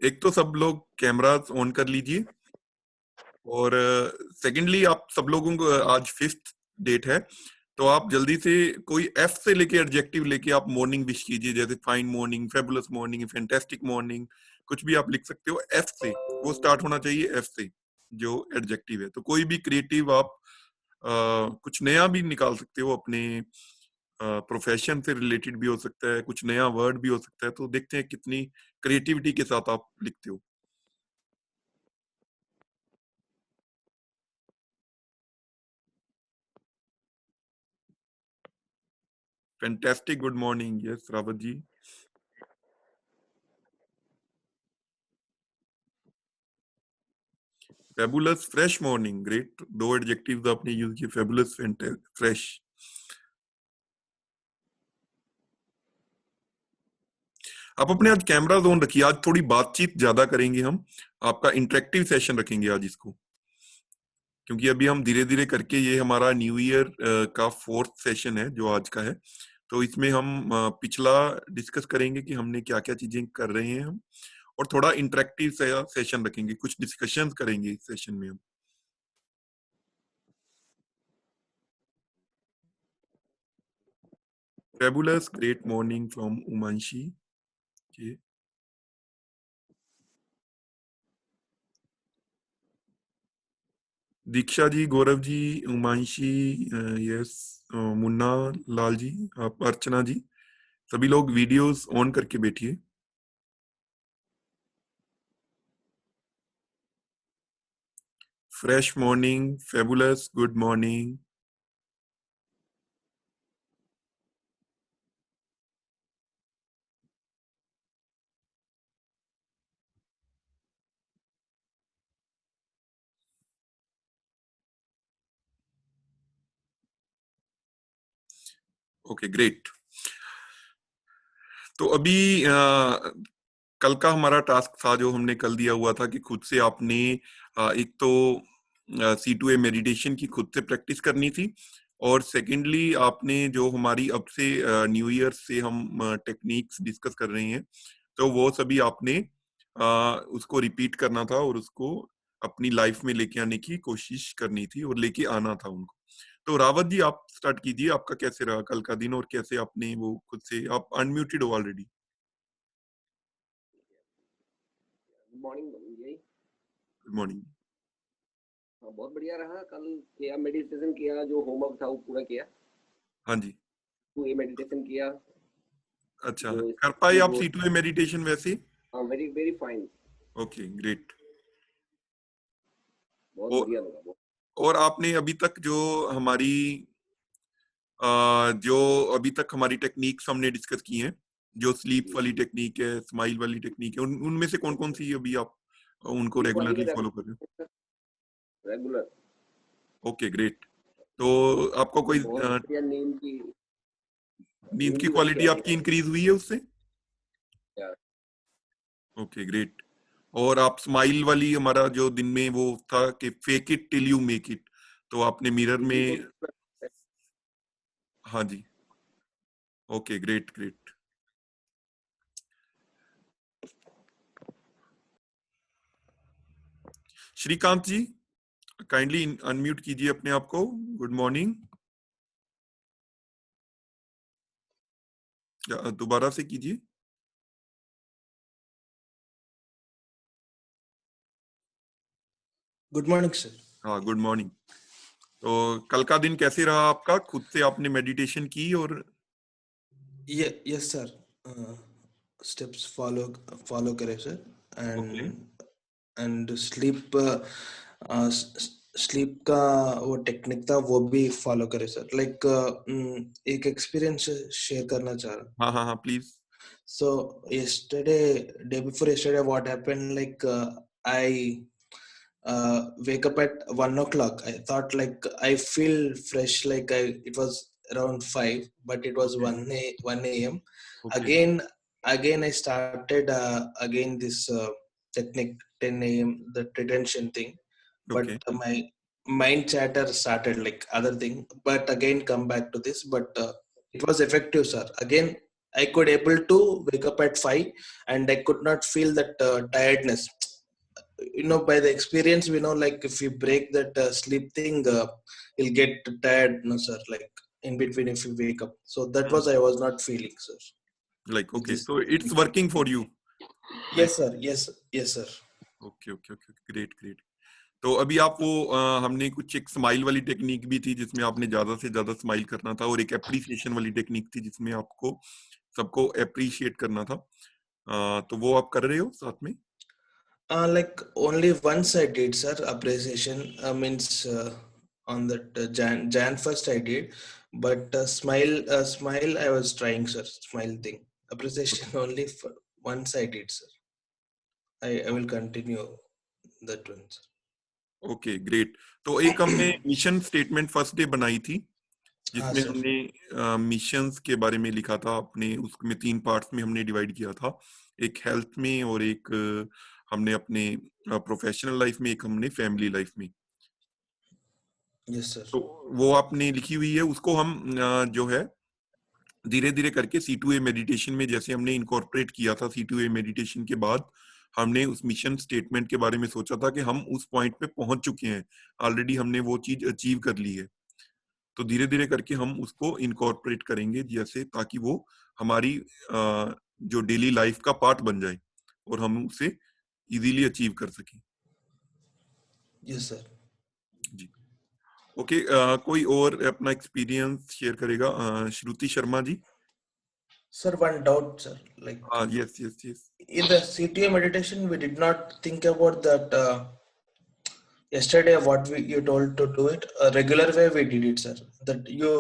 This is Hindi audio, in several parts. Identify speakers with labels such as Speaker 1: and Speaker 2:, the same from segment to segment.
Speaker 1: एक तो सब लोग कैमरास ऑन कर लीजिए, और सेकेंडली आप सब लोगों को, आज 5th डेट है, तो आप जल्दी से कोई एफ से लेके एडजेक्टिव लेके आप मॉर्निंग विश कीजिए, जैसे fine morning, fabulous morning, fantastic morning, कुछ भी आप लिख सकते हो एफ से। वो स्टार्ट होना चाहिए एफ से, जो एडजेक्टिव है। तो कोई भी क्रिएटिव आप कुछ नया भी निकाल सकते हो, अपने प्रोफेशन से रिलेटेड भी हो सकता है, कुछ नया वर्ड भी हो सकता है। तो देखते हैं कितनी क्रिएटिविटी के साथ आप लिखते हो। Fantastic, good morning, yes Rawat ji. Fabulous, fresh morning, great. 2 adjectives आपने यूज किए, फेबुलस, फ्रेश। आप अपने आज कैमरा ऑन रखिए, आज थोड़ी बातचीत ज्यादा करेंगे हम, आपका इंटरेक्टिव सेशन रखेंगे आज इसको, क्योंकि अभी हम धीरे धीरे करके, ये हमारा न्यू ईयर का 4th सेशन है जो आज का है। तो इसमें हम पिछला डिस्कस करेंगे कि हमने क्या क्या चीजें कर रहे हैं हम, और थोड़ा इंटरेक्टिव सेशन रखेंगे, कुछ डिस्कशन करेंगे इस सेशन में हम। Fabulous, great morning from Umanshi. Diksha ji, Gaurav ji, Umanshi, yes, Munna Lal ji, आप, अर्चना जी, सभी लोग वीडियोस ऑन करके बैठिए। Fresh morning, fabulous, good morning. Okay, great. तो अभी कल का हमारा टास्क था जो हमने कल दिया हुआ था कि खुद से आपने एक तो C2A मेडिटेशन की खुद से प्रैक्टिस करनी थी, और सेकेंडली आपने जो हमारी अब से न्यू ईयर से हम टेक्निक्स डिस्कस कर रहे हैं, तो वो सभी आपने उसको रिपीट करना था, और उसको अपनी लाइफ में लेके आने की कोशिश करनी थी, और लेके आना था उनको। तो रावत जी, आप स्टार्ट कीजिए, आपका कैसे रहा कल का दिन, और कैसे आपने वो खुद से, आप अनम्यूटेड हो ऑलरेडी।
Speaker 2: गुड मॉर्निंग यही।
Speaker 1: Good morning.
Speaker 2: हाँ, बहुत बढ़िया रहा। कल किया, मेडिटेशन किया, जो होमवर्क था वो पूरा किया।
Speaker 1: हाँ जी।
Speaker 2: तो ये मेडिटेशन किया
Speaker 1: अच्छा,
Speaker 2: जो
Speaker 1: कर पाए आप
Speaker 2: वो।
Speaker 1: C2A मेडिटेशन वैसे?
Speaker 2: हाँ, very very fine.
Speaker 1: Okay, great.
Speaker 2: बहुत
Speaker 1: और
Speaker 2: बढ़िया लगा वो।
Speaker 1: और आपने अभी तक जो हमारी जो अभी तक हमारी टेक्निक्स हमने डिस्कस की हैं, जो स्लीप वाली टेक्निक है, स्माइल वाली टेक्निक है, उनमें से कौन कौन सी अभी आप उनको
Speaker 2: स्लीप वाली
Speaker 1: रेगुलरली
Speaker 2: है
Speaker 1: फॉलो कर रहे
Speaker 2: रेगुलर।
Speaker 1: हो? Okay, great. तो आपको कोई
Speaker 2: बहुत बढ़िया
Speaker 1: नींद
Speaker 2: नींद
Speaker 1: की
Speaker 2: की बहुत
Speaker 1: क्वालिटी
Speaker 2: प्यारी
Speaker 1: आपकी
Speaker 2: है
Speaker 1: इंक्रीज हुई है उससे?
Speaker 2: यार।
Speaker 1: Okay, great. और आप स्माइल वाली, हमारा जो दिन में वो था कि fake it till you make it, तो आपने मिरर
Speaker 2: हिंदी को
Speaker 1: में, हाँ जी, ओके, ग्रेट ग्रेट। श्रीकांत जी, काइंडली अनम्यूट कीजिए अपने आप को। गुड मॉर्निंग, दोबारा से कीजिए।
Speaker 3: Good morning sir.
Speaker 1: हाँ, गुड मॉर्निंग। तो कल का दिन कैसे रहा आपका? खुद से आपने मेडिटेशन की? और
Speaker 3: yes sir, steps follow follow करें सर।
Speaker 1: ओके,
Speaker 3: एंड स्लीप का वो टेक्निक था वो भी फॉलो करे सर। लाइक एक एक्सपीरियंस शेयर करना चाह रहा हूँ।
Speaker 1: हाँ हाँ हाँ, please.
Speaker 3: So day before yesterday, what happened? Like I wake up at 1 o'clock. I thought like I feel fresh. Like it was around 5, but it was
Speaker 1: okay
Speaker 3: 1 a.m.
Speaker 1: Okay
Speaker 3: Again I started again this technique 10 a.m. the retention thing, but
Speaker 1: okay
Speaker 3: my mind chatter started like other thing. But again come back to this, but it was effective, sir. Again I could able to wake up at 5 and I could not feel that tiredness. By the experience, we know like if you break that sleep thing, you'll get tired, no sir, like in between if you wake up. So that was I was not feeling, sir.
Speaker 1: Like,
Speaker 3: With
Speaker 1: okay,
Speaker 3: this.
Speaker 1: so it's working for you.
Speaker 3: Yes, sir. Yes, sir.
Speaker 1: Okay okay okay, great great. तो अभी आप वो हमने कुछ एक स्माइल वाली टेक्निक भी थी जिसमें आपने ज्यादा से ज्यादा स्माइल करना था, और एक एप्रिसिएशन वाली टेक्निक थी जिसमें आपको सबको अप्रिशिएट करना था। तो वो आप कर रहे हो साथ में?
Speaker 3: Like only once I did, sir. Appreciation means on that Jan 1st I did, but smile I was trying, sir. Smile thing. Appreciation only for once I did, sir. I will continue that one, sir.
Speaker 1: Okay great. तो एक हमने मिशन स्टेटमेंट फर्स्ट डे बनाई थी
Speaker 3: हाँ
Speaker 1: जिसमें
Speaker 3: सर।
Speaker 1: हमने मिशंस के बारे में लिखा था अपने, उसमें 3 पार्ट्स में हमने डिवाइड किया था, एक हेल्थ में और एक हमने अपने प्रोफेशनल लाइफ में, एक हमने फैमिली लाइफ में।
Speaker 3: Yes sir.
Speaker 1: तो वो आपने लिखी हुई है, उसको हम जो है धीरे धीरे करके C2A मेडिटेशन में जैसे हमने इनकॉर्पोरेट किया था। C2A मेडिटेशन के बाद हमने उस मिशन स्टेटमेंट के बारे में सोचा था कि हम उस पॉइंट पे पहुंच चुके हैं, ऑलरेडी हमने वो चीज अचीव कर ली है। तो धीरे धीरे करके हम उसको इनकॉर्पोरेट करेंगे जैसे, ताकि वो हमारी जो डेली लाइफ का पार्ट बन जाए और हम उसे इजीली अचीव कर सकें।
Speaker 3: Yes sir.
Speaker 1: जी ओके। कोई और अपना एक्सपीरियंस शेयर करेगा? Shruti Sharma ji.
Speaker 3: Sir, one doubt, sir. Like
Speaker 1: yes yes yes.
Speaker 3: in the CTA meditation, we did not think about that. Yesterday, what you told to do it a regular way, we did it, sir. That you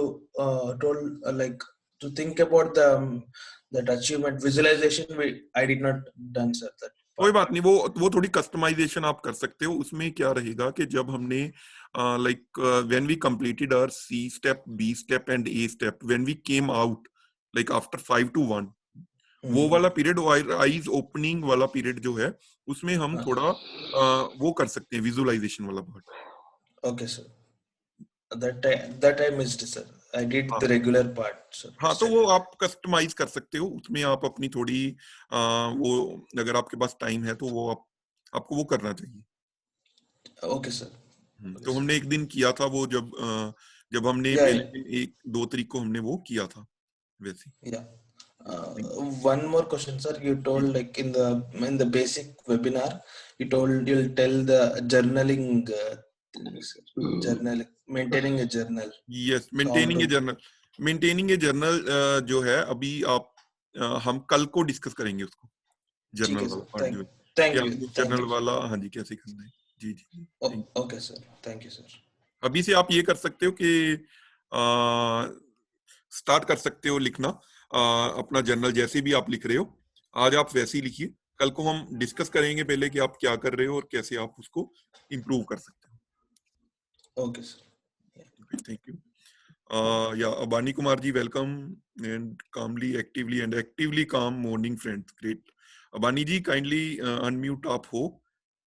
Speaker 3: told like to think about the that achievement visualization. I did not done, sir. That
Speaker 1: कोई बात नहीं, वो थोड़ी कस्टमाइजेशन आप कर सकते हो। उसमें क्या रहेगा कि जब हमने like when we completed our C step, B step and A step, when we came out like after 5 to 1, वो वाला पीरियड, आईज ओपनिंग वाला पीरियड जो है, उसमें हम थोड़ा वो कर सकते हैं, विजुअलाइजेशन वाला part.
Speaker 3: Okay, sir. That I missed, sir. I did the regular part, sir.
Speaker 1: हाँ, तो वो आप कस्टमाइज कर सकते हो, उसमें आप अपनी थोड़ी वो, अगर आपके पास टाइम है तो वो आपको वो करना चाहिए।
Speaker 3: Okay, sir.
Speaker 1: तो हमने एक दिन किया था वो, जब हमने
Speaker 3: Yeah,
Speaker 1: पहले दिन 1-2 तारीख को हमने वो किया था वैसे।
Speaker 3: yeah. One more question, sir. You told like in the basic webinar, you told you'll tell the journaling things, journaling, maintaining a journal.
Speaker 1: Yes, maintaining A journal जो है अभी आप हम कल को डिस्कस करेंगे उसको, जर्नल वाला पार्ट जो है,
Speaker 3: Thank
Speaker 1: कि
Speaker 3: you.
Speaker 1: आपको
Speaker 3: Thank
Speaker 1: जर्नल
Speaker 3: you.
Speaker 1: वाला, हाँ जी, कैसे करना है। जी जी।
Speaker 3: Okay, sir. Thank you, sir.
Speaker 1: अभी से आप ये कर सकते हो कि स्टार्ट कर सकते हो लिखना अपना जर्नल, जैसे भी आप लिख रहे हो आज आप वैसे ही लिखिए। कल को हम डिस्कस करेंगे पहले कि आप क्या कर रहे हो और कैसे आप उसको इम्प्रूव कर सकते हो।
Speaker 3: Okay, sir.
Speaker 1: Thank you. Yeah, Abani Kumar ji, welcome, and calmly, actively, and actively calm morning friends. Great. Abani ji, kindly unmute आप हो।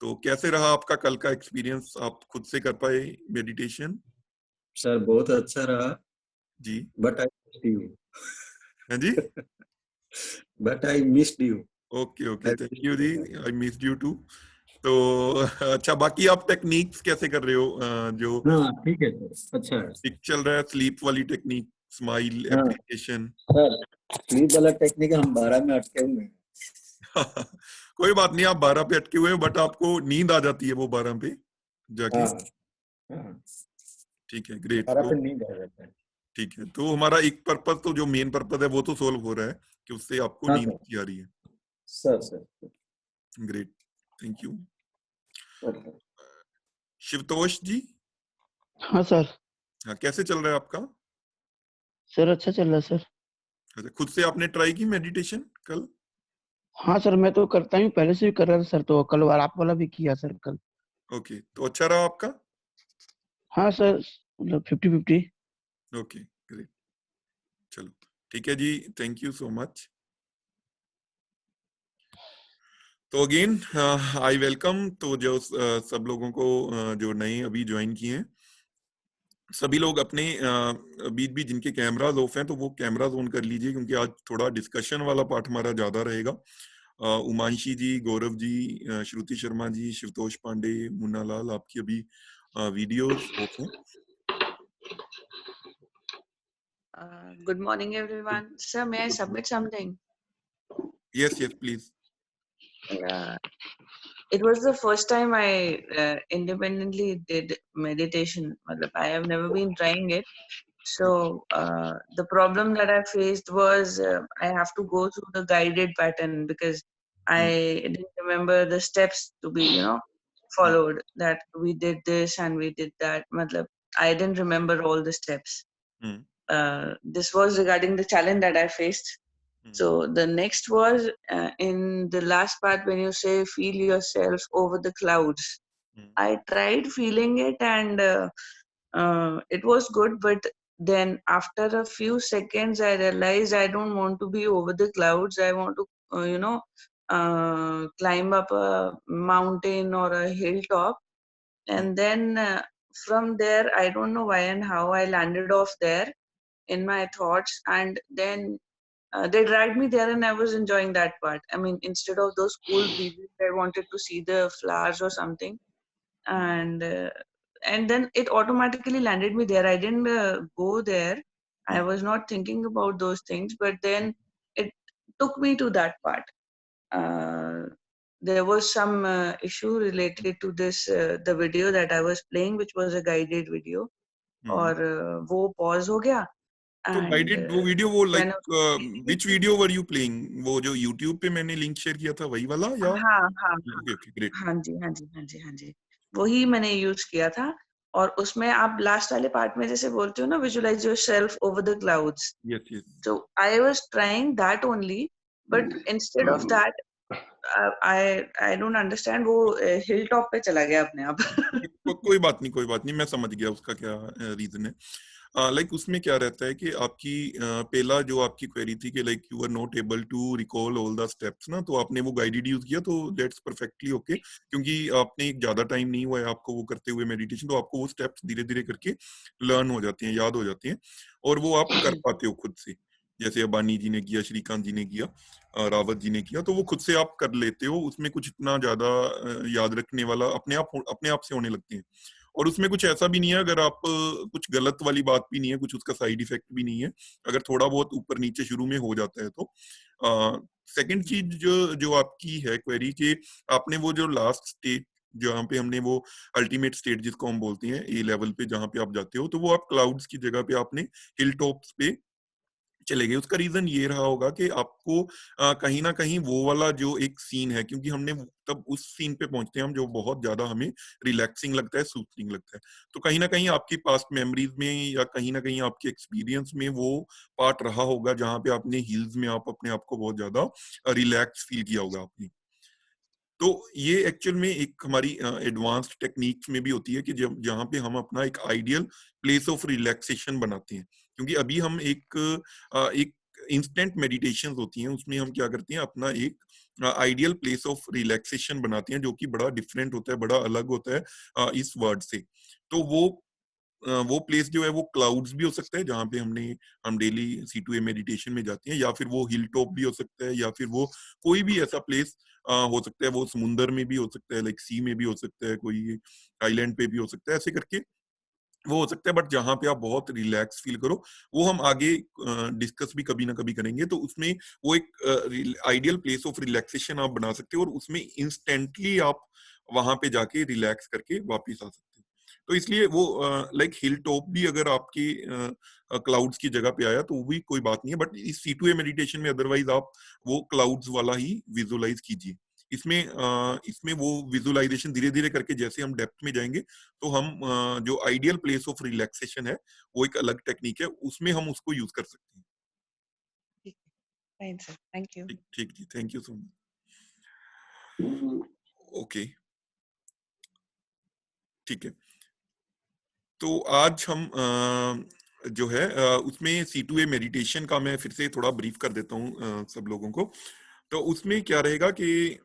Speaker 1: तो कैसे रहा आपका कल का एक्सपीरियंस? आप खुद से कर पाए मेडिटेशन?
Speaker 4: सर बहुत अच्छा रहा
Speaker 1: जी।
Speaker 4: But I missed you.
Speaker 1: हाँ जी।
Speaker 4: But I missed you.
Speaker 1: Okay okay, thank you जी, आई मिस्ड यू टू। तो अच्छा, बाकी आप टेक्निक्स कैसे कर रहे हो? जो
Speaker 4: हाँ ठीक है सर, अच्छा है।
Speaker 1: एक चल रहा है स्लीप वाली टेक्निक, स्माइल,
Speaker 4: हाँ।
Speaker 1: एप्रिसिएशन।
Speaker 4: सर स्लीप वाला टेक्निक हम 12 में अटके हुए हैं।
Speaker 1: कोई बात नहीं, आप 12 पे अटके हुए हो, बट आपको नींद आ जाती है वो 12 पे जाके।
Speaker 4: हाँ।
Speaker 1: ठीक है, ग्रेट।
Speaker 4: 12 पे नींद आ जाता है।
Speaker 1: ठीक है, तो हमारा एक पर्पस, तो जो मेन पर्पस है वो तो सोल्व हो रहा है कि उससे आपको
Speaker 4: हाँ,
Speaker 1: नींद
Speaker 4: सर।
Speaker 1: की आ रही है।
Speaker 4: Sir
Speaker 1: great, thank you.
Speaker 4: Sir.
Speaker 1: Shivtosh ji.
Speaker 5: हाँ सर।
Speaker 1: हाँ, कैसे चल रहा है आपका?
Speaker 5: सर अच्छा चल रहा है सर।
Speaker 1: अच्छा, खुद से आपने ट्राई की मेडिटेशन कल?
Speaker 5: हाँ सर, मैं तो करता हूँ, पहले से भी कर रहा था सर, तो कल वाला आप वाला भी किया सर कल।
Speaker 1: ओके, तो अच्छा रहा आपका?
Speaker 5: हाँ सर, मतलब 50-50।
Speaker 1: ओके ग्रेट, चलो ठीक है जी, थैंक यू सो मच। तो अगेन आई वेलकम, तो जो सब लोगों को जो नए अभी ज्वाइन किए हैं, सभी लोग अपने बीच बीच जिनके कैमराज ऑफ हैं तो वो कैमराज ऑन कर लीजिए, क्योंकि आज थोड़ा डिस्कशन वाला पार्ट हमारा ज्यादा रहेगा। उमांशी जी, गौरव जी, श्रुति शर्मा जी, शिवतोष पांडे, मुन्ना लाल, आपकी अभी वीडियोस ऑफ हैं।
Speaker 6: Good morning, everyone. Sir, may I submit something?
Speaker 1: Yes yes please.
Speaker 6: Uh, it was the first time I independently did meditation. Matlab, I have never been trying it. So the problem that I faced was I have to go through the guided pattern because I didn't remember the steps to be, followed. That we did this and we did that. Matlab, I didn't remember all the steps. This was regarding the challenge that I faced. So the next was in the last part when you say feel yourself over the clouds. I tried feeling it and it was good, but then after a few seconds I realized I don't want to be over the clouds. I want to, climb up a mountain or a hilltop. And then from there, I don't know why and how I landed off there in my thoughts. And then they dragged me there and I was enjoying that part. I mean, instead of those cool breezes, I wanted to see the flowers or something. And then it automatically landed me there. I didn't go there. I was not thinking about those things, but then it took me to that part. There was some issue related to this, the video that I was playing, which was a guided video. और वो pause हो गया.
Speaker 1: तो गाइडेड वो वीडियो, वो like which video were you playing? वो जो YouTube पे मैंने लिंक शेयर किया था वही वाला या?
Speaker 6: हाँ
Speaker 1: ग्रेट।
Speaker 6: हाँ जी, वही मैंने यूज किया था। और उसमें आप लास्ट वाले पार्ट में जैसे बोलते हो ना, visualize yourself over the clouds.
Speaker 1: Yes yes.
Speaker 6: So I was trying that only, but instead of that I don't understand, वो हिल टॉप पे चला गया अपने आप।
Speaker 1: कोई बात नहीं, मैं समझ गया उसका क्या रीजन है। लाइक उसमें क्या रहता है कि आपकी पहला जो आपकी क्वेरी थी कि like you are not able to recall all the steps ना, तो आपने वो गाइडेड यूज किया तो दैट्स परफेक्टली ओके, क्योंकि आपने एक ज्यादा टाइम नहीं हुआ है आपको वो करते हुए मेडिटेशन, तो आपको वो स्टेप्स धीरे धीरे करके लर्न हो जाते हैं, याद हो जाते हैं, और वो आप कर पाते हो खुद से। जैसे अबानी जी ने किया, श्रीकांत जी ने किया, रावत जी ने किया, तो वो खुद से आप कर लेते हो। उसमें कुछ इतना ज्यादा याद रखने वाला अपने आप से होने लगते हैं, और उसमें कुछ ऐसा भी नहीं है, अगर आप कुछ गलत वाली बात भी नहीं है, कुछ उसका साइड इफेक्ट भी नहीं है, अगर थोड़ा बहुत ऊपर नीचे शुरू में हो जाता है तो। सेकंड चीज जो आपकी है क्वेरी कि आपने वो जो लास्ट स्टेज जहाँ पे हमने वो अल्टीमेट स्टेट जिसको हम बोलते हैं ए लेवल पे जहाँ पे आप जाते हो, तो वो आप क्लाउड्स की जगह पे आपने हिल टॉप्स पे चले गए। उसका रीजन ये रहा होगा कि आपको कहीं ना कहीं वो वाला जो एक सीन है, क्योंकि हमने तब उस सीन पे पहुंचते हैं हम जो बहुत ज्यादा हमें रिलैक्सिंग लगता है, सूथिंग लगता है, तो कहीं ना कहीं आपकी पास्ट मेमोरीज में या कहीं ना कहीं आपके एक्सपीरियंस में वो पार्ट रहा होगा जहां पे आपने हिल्स में आप अपने आप को बहुत ज्यादा रिलैक्स फील किया होगा आपने। तो ये एक्चुअल में एक हमारी एडवांस्ड टेक्निक्स में भी होती है कि जब जहाँ पे हम अपना एक आइडियल प्लेस ऑफ रिलैक्सेशन बनाते हैं, क्योंकि अभी हम एक इंस्टेंट मेडिटेशन होती हैं, उसमें हम क्या करते हैं, अपना एक आइडियल प्लेस ऑफ रिलैक्सेशन बनाते हैं, जो कि बड़ा डिफरेंट होता है, बड़ा अलग होता है इस वर्ड से। तो वो प्लेस जो है वो क्लाउड्स भी हो सकता है जहाँ पे हम डेली C2A मेडिटेशन में जाते हैं, या फिर वो हिल टॉप भी हो सकता है, या फिर वो कोई भी ऐसा प्लेस हो सकता है, वो समुंदर में भी हो सकता है, लाइक सी में भी हो सकता है, कोई आइलैंड पे भी हो सकता है, ऐसे करके वो हो सकता है। बट जहाँ पे आप बहुत रिलैक्स फील करो, वो हम आगे डिस्कस भी कभी ना कभी करेंगे, तो उसमें वो एक आइडियल प्लेस ऑफ रिलैक्सेशन आप बना सकते हो, और उसमें इंस्टेंटली आप वहां पे जाके रिलैक्स करके वापिस आ सकते हो। तो इसलिए वो लाइक हिल टॉप भी अगर आपके क्लाउड्स की जगह पे आया तो वो भी कोई बात नहीं है, बट इस C2A मेडिटेशन में अदरवाइज आप वो क्लाउड्स वाला ही विजुअलाइज कीजिए। इसमें वो विजुअलाइजेशन धीरे धीरे करके जैसे हम डेप्थ में जाएंगे, तो हम जो आइडियल प्लेस ऑफ रिलैक्सेशन है वो एक अलग टेक्निक है, उसमें हम उसको यूज कर सकते हैं।
Speaker 6: Thank you.
Speaker 1: ठीक जी, thank you so much. Okay, ठीक है। तो आज हम जो है उसमें C2A मेडिटेशन का मैं फिर से थोड़ा ब्रीफ कर देता हूँ सब लोगों को। तो उसमें क्या रहेगा कि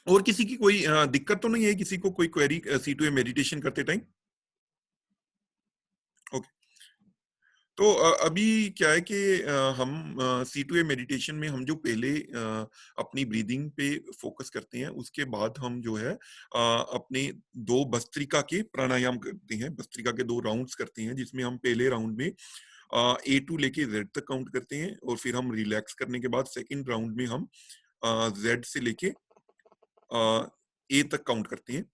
Speaker 1: और किसी की कोई दिक्कत तो नहीं है, किसी को कोई क्वेरी C2A मेडिटेशन करते टाइम? तो अभी क्या है कि हम C2A मेडिटेशन में हम जो पहले अपनी ब्रीदिंग पे फोकस करते हैं, उसके बाद हम जो है अपने 2 भस्त्रिका के प्राणायाम करते हैं। भस्त्रिका के 2 राउंड्स करते हैं, जिसमें हम पहले राउंड में A2 लेके Z तक काउंट करते हैं, और फिर हम रिलैक्स करने के बाद सेकंड राउंड में हम Z से लेके A तक काउंट करते हैं।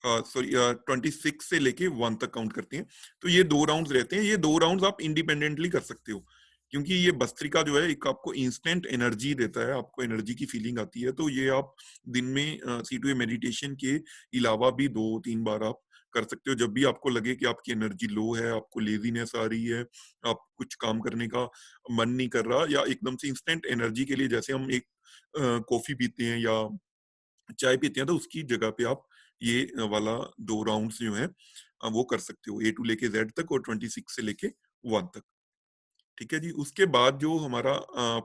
Speaker 1: सॉरी 26 से लेके 1 तक काउंट करते हैं। तो ये 2 राउंड्स रहते हैं। ये 2 राउंड्स आप इंडिपेंडेंटली कर सकते हो, क्योंकि ये भस्त्रिका जो है एक आपको इंस्टेंट एनर्जी देता है, आपको एनर्जी की फीलिंग आती है। तो ये आप दिन में C2A मेडिटेशन के अलावा भी 2-3 बार आप कर सकते हो। जब भी आपको लगे कि आपकी एनर्जी लो है, आपको लेजीनेस आ रही है, आप कुछ काम करने का मन नहीं कर रहा, या एकदम से इंस्टेंट एनर्जी के लिए जैसे हम एक कॉफी पीते हैं या चाय पीते हैं, तो उसकी जगह पे आप ये वाला 2 राउंड्स जो है वो कर सकते हो, A2 लेके Z तक और 26 से लेके 1 तक। ठीक है जी। उसके बाद जो हमारा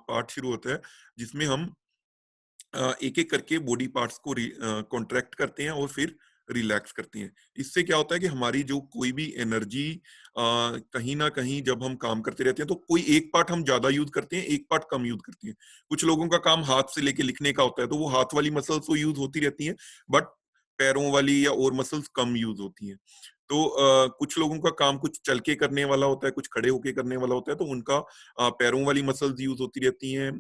Speaker 1: पार्ट शुरू होता है, जिसमें हम एक एक करके बॉडी पार्ट्स को कॉन्ट्रैक्ट करते हैं और फिर रिलैक्स करते हैं। इससे क्या होता है कि हमारी जो कोई भी एनर्जी कहीं ना कहीं जब हम काम करते रहते हैं, तो कोई एक पार्ट हम ज्यादा यूज करते हैं, एक पार्ट कम यूज करते हैं। कुछ लोगों का काम हाथ से लेके लिखने का होता है, तो वो हाथ वाली मसल्स तो यूज होती रहती हैं, बट पैरों वाली या और मसल्स कम यूज होती हैं। तो कुछ लोगों का काम कुछ चल के करने वाला होता है, कुछ खड़े होके करने वाला होता है, तो उनका पैरों वाली मसल्स यूज होती रहती हैं,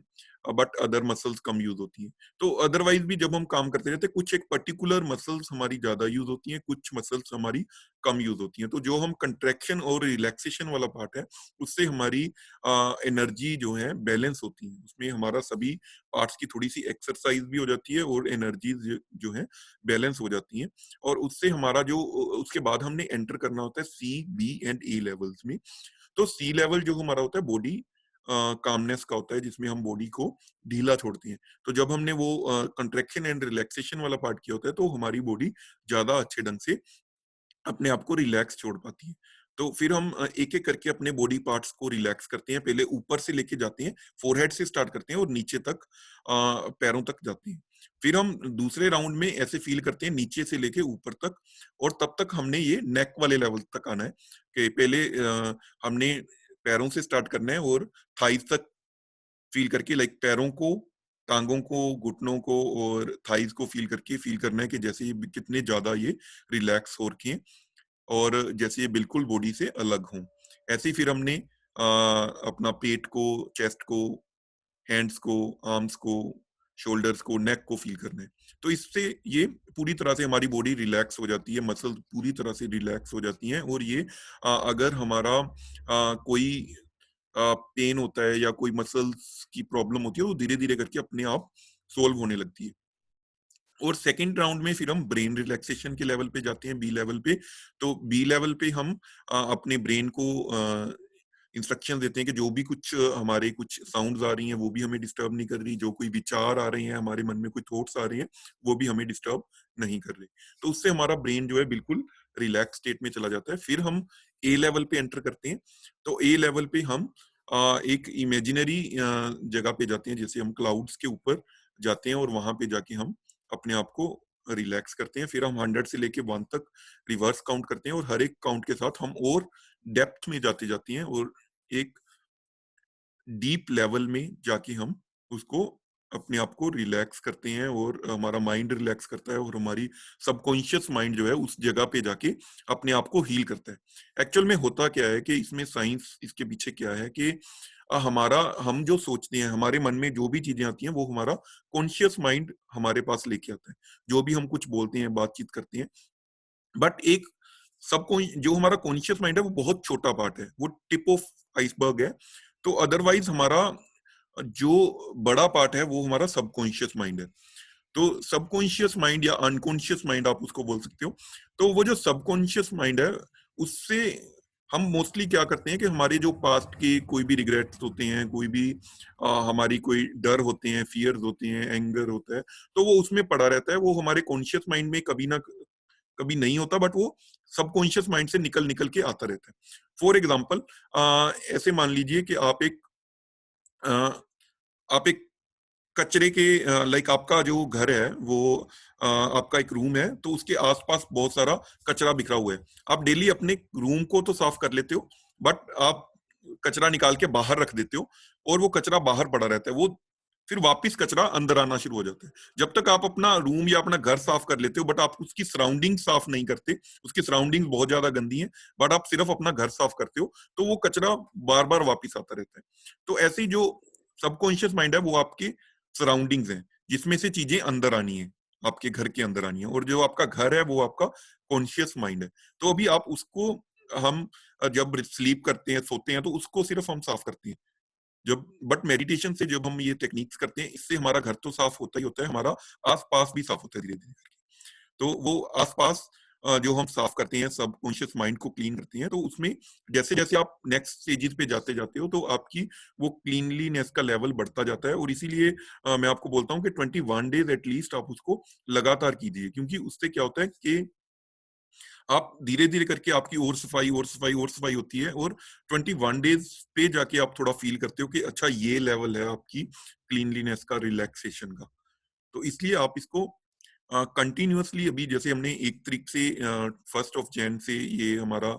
Speaker 1: but other muscles come use होती हैं। तो अदरवाइज भी जब हम काम करते रहते हैं, कुछ एक पर्टिकुलर मसल्स हमारी ज्यादा यूज होती हैं, कुछ मसल्स हमारी कम यूज होती हैं। तो जो हम कंट्रैक्शन और रिलैक्सेशन वाला पार्ट है, उससे हमारी एनर्जी जो है बैलेंस होती है। उसमें हमारा सभी पार्ट्स की थोड़ी सी एक्सरसाइज भी हो जाती है और एनर्जीज जो है बैलेंस हो जाती हैं। और उससे हमारा जो उसके बाद हमने एंटर करना होता है C, B and A levels में। तो C लेवल जो हमारा होता है बॉडी कामनेस का होता है, जिसमें हम बॉडी को ढीला छोड़ते हैं। तो जब हमने वो कंट्रैक्शन एंड रिलैक्सेशन वाला पार्ट किया होता है, तो हमारी बॉडी ज्यादा अच्छे ढंग से अपने आप को रिलैक्स छोड़ पाती है। तो फिर हम एक एक करके अपने बॉडी पार्ट्स को रिलैक्स करते हैं। पहले ऊपर से लेके जाते हैं, फोरहेड से स्टार्ट करते हैं और नीचे तक पैरों तक जाते हैं। फिर हम दूसरे राउंड में ऐसे फील करते हैं नीचे से लेके ऊपर तक, और तब तक हमने ये नेक वाले लेवल तक आना है कि पहले हमने पैरों से स्टार्ट करना है और थाइज तक फील करके, लाइक पैरों को, टांगों को, घुटनों को और थाइज को फील करके फील करना है कि जैसे ये कितने ज्यादा ये रिलैक्स हो रखे हैं और जैसे ये बिल्कुल बॉडी से अलग हों। ऐसे ही फिर हमने अपना पेट को, चेस्ट को, हैंड्स को, आर्म्स को, शोल्डर्स को, नेक को फील करना है। तो इससे ये पूरी तरह से हमारी बॉडी रिलैक्स हो जाती है, मसल्स पूरी तरह से रिलैक्स हो जाती हैं। और ये अगर हमारा कोई पेन होता है या कोई मसल्स की प्रॉब्लम होती है, वो धीरे धीरे करके अपने आप सोल्व होने लगती है। और सेकंड राउंड में फिर हम ब्रेन रिलैक्सेशन के लेवल पे जाते हैं, B लेवल पे। तो B लेवल पे हम अपने ब्रेन को इंस्ट्रक्शन देते हैं कि जो भी कुछ हमारे कुछ साउंड्स आ रही हैं, वो भी हमें डिस्टर्ब नहीं कर रही, जो कोई विचार आ रहे हैं, हमारे मन में कोई थॉट्स आ रहे हैं, वो भी हमें डिस्टर्ब नहीं कर रहे। तो उससे हमारा ब्रेन जो है बिल्कुल रिलैक्स स्टेट में चला जाता है। फिर हम A लेवल पे एंटर करते हैं। तो A लेवल पे हम एक इमेजिनरी जगह पे जाते हैं, जैसे हम क्लाउड्स के ऊपर जाते हैं और वहां पे जाके हम अपने आप को रिलैक्स करते हैं। फिर हम 100 से लेके 1 तक रिवर्स काउंट करते हैं और हर एक काउंट के साथ हम और डेप्थ में जाते जाते हैं और एक डीप लेवल में जाके हम उसको अपने आप को रिलैक्स करते हैं और हमारा माइंड रिलैक्स करता है और हमारी सबकॉन्शियस माइंड जो है उस जगह पे जाके अपने आप को हील करता है। एक्चुअल में होता क्या है कि इसमें साइंस इसके पीछे क्या है कि हमारा, हम जो सोचते हैं, हमारे मन में जो भी चीजें आती हैं, वो हमारा कॉन्शियस माइंड हमारे पास लेके आता है। जो भी हम कुछ बोलते हैं, बातचीत करते हैं, बट एक सबको जो हमारा कॉन्शियस माइंड है वो बहुत छोटा पार्ट है, वो टिप ऑफ आइसबर्ग है। तो अदरवाइज हमारा जो बड़ा पार्ट है वो हमारा सबकॉन्शियस माइंड है। तो सबकॉन्शियस माइंड या अनकॉन्शियस माइंड आप उसको बोल सकते हो। तो वो जो सबकॉन्शियस माइंड है, उससे हम मोस्टली क्या करते हैं कि हमारे जो पास्ट के कोई भी रिग्रेट्स होते हैं, कोई भी हमारी कोई डर होते हैं, फियर्स होते हैं, एंगर होता है, तो वो उसमें पड़ा रहता है। वो हमारे कॉन्शियस माइंड में कभी ना कभी नहीं होता, बट वो सबकॉन्शियस माइंड से निकल निकल के आता रहता है। फॉर एग्जाम्पल, ऐसे मान लीजिए कि आप एक कचरे के, लाइक आपका जो घर है वो आपका एक रूम है, तो उसके आसपास बहुत सारा कचरा बिखरा हुआ है। आप डेली अपने रूम को तो साफ कर लेते हो, बट आप कचरा निकाल के बाहर रख देते हो और वो कचरा बाहर पड़ा रहता है, वो फिर वापस कचरा अंदर आना शुरू हो जाता है। जब तक आप अपना रूम या अपना घर साफ कर लेते हो बट आप उसकी सराउंडिंग साफ नहीं करते, उसकी सराउंडिंग बहुत ज्यादा गंदी है बट आप सिर्फ अपना घर साफ करते हो, तो वो कचरा बार बार वापस आता रहता है। तो ऐसी जो सबकॉन्शियस माइंड है वो आपके सराउंडिंग्स हैं, जिसमें से चीजें अंदर आनी है, आपके घर के अंदर आनी है, और जो आपका घर है वो आपका कॉन्शियस माइंड है। तो अभी आप उसको, हम जब स्लीप करते हैं, सोते हैं, तो उसको सिर्फ हम साफ करते हैं। जब बट मेडिटेशन से जब हम ये टेक्निक्स करते हैं, इससे हमारा घर तो साफ होता ही होता है, हमारा आसपास भी साफ होता है धीरे धीरे करके। तो वो आसपास जो हम साफ करते हैं, सब कॉन्शियस माइंड को क्लीन करते हैं, तो उसमें जैसे जैसे आप नेक्स्ट स्टेजेस पे जाते जाते हो तो आपकी वो क्लीनलीनेस का लेवल बढ़ता जाता है। और इसीलिए मैं आपको बोलता हूँ कि 21 डेज एटलीस्ट आप उसको लगातार कीजिए, क्योंकि उससे क्या होता है कि आप धीरे धीरे करके आपकी और सफाई और सफाई और सफाई होती है, और 21 डेज पे जाके आप थोड़ा फील करते हो कि अच्छा ये लेवल है आपकी क्लीनलीनेस का, रिलैक्सेशन का। तो इसलिए आप इसको कंटिन्यूअसली, अभी जैसे हमने 1 तारीख से 1 जनवरी से ये हमारा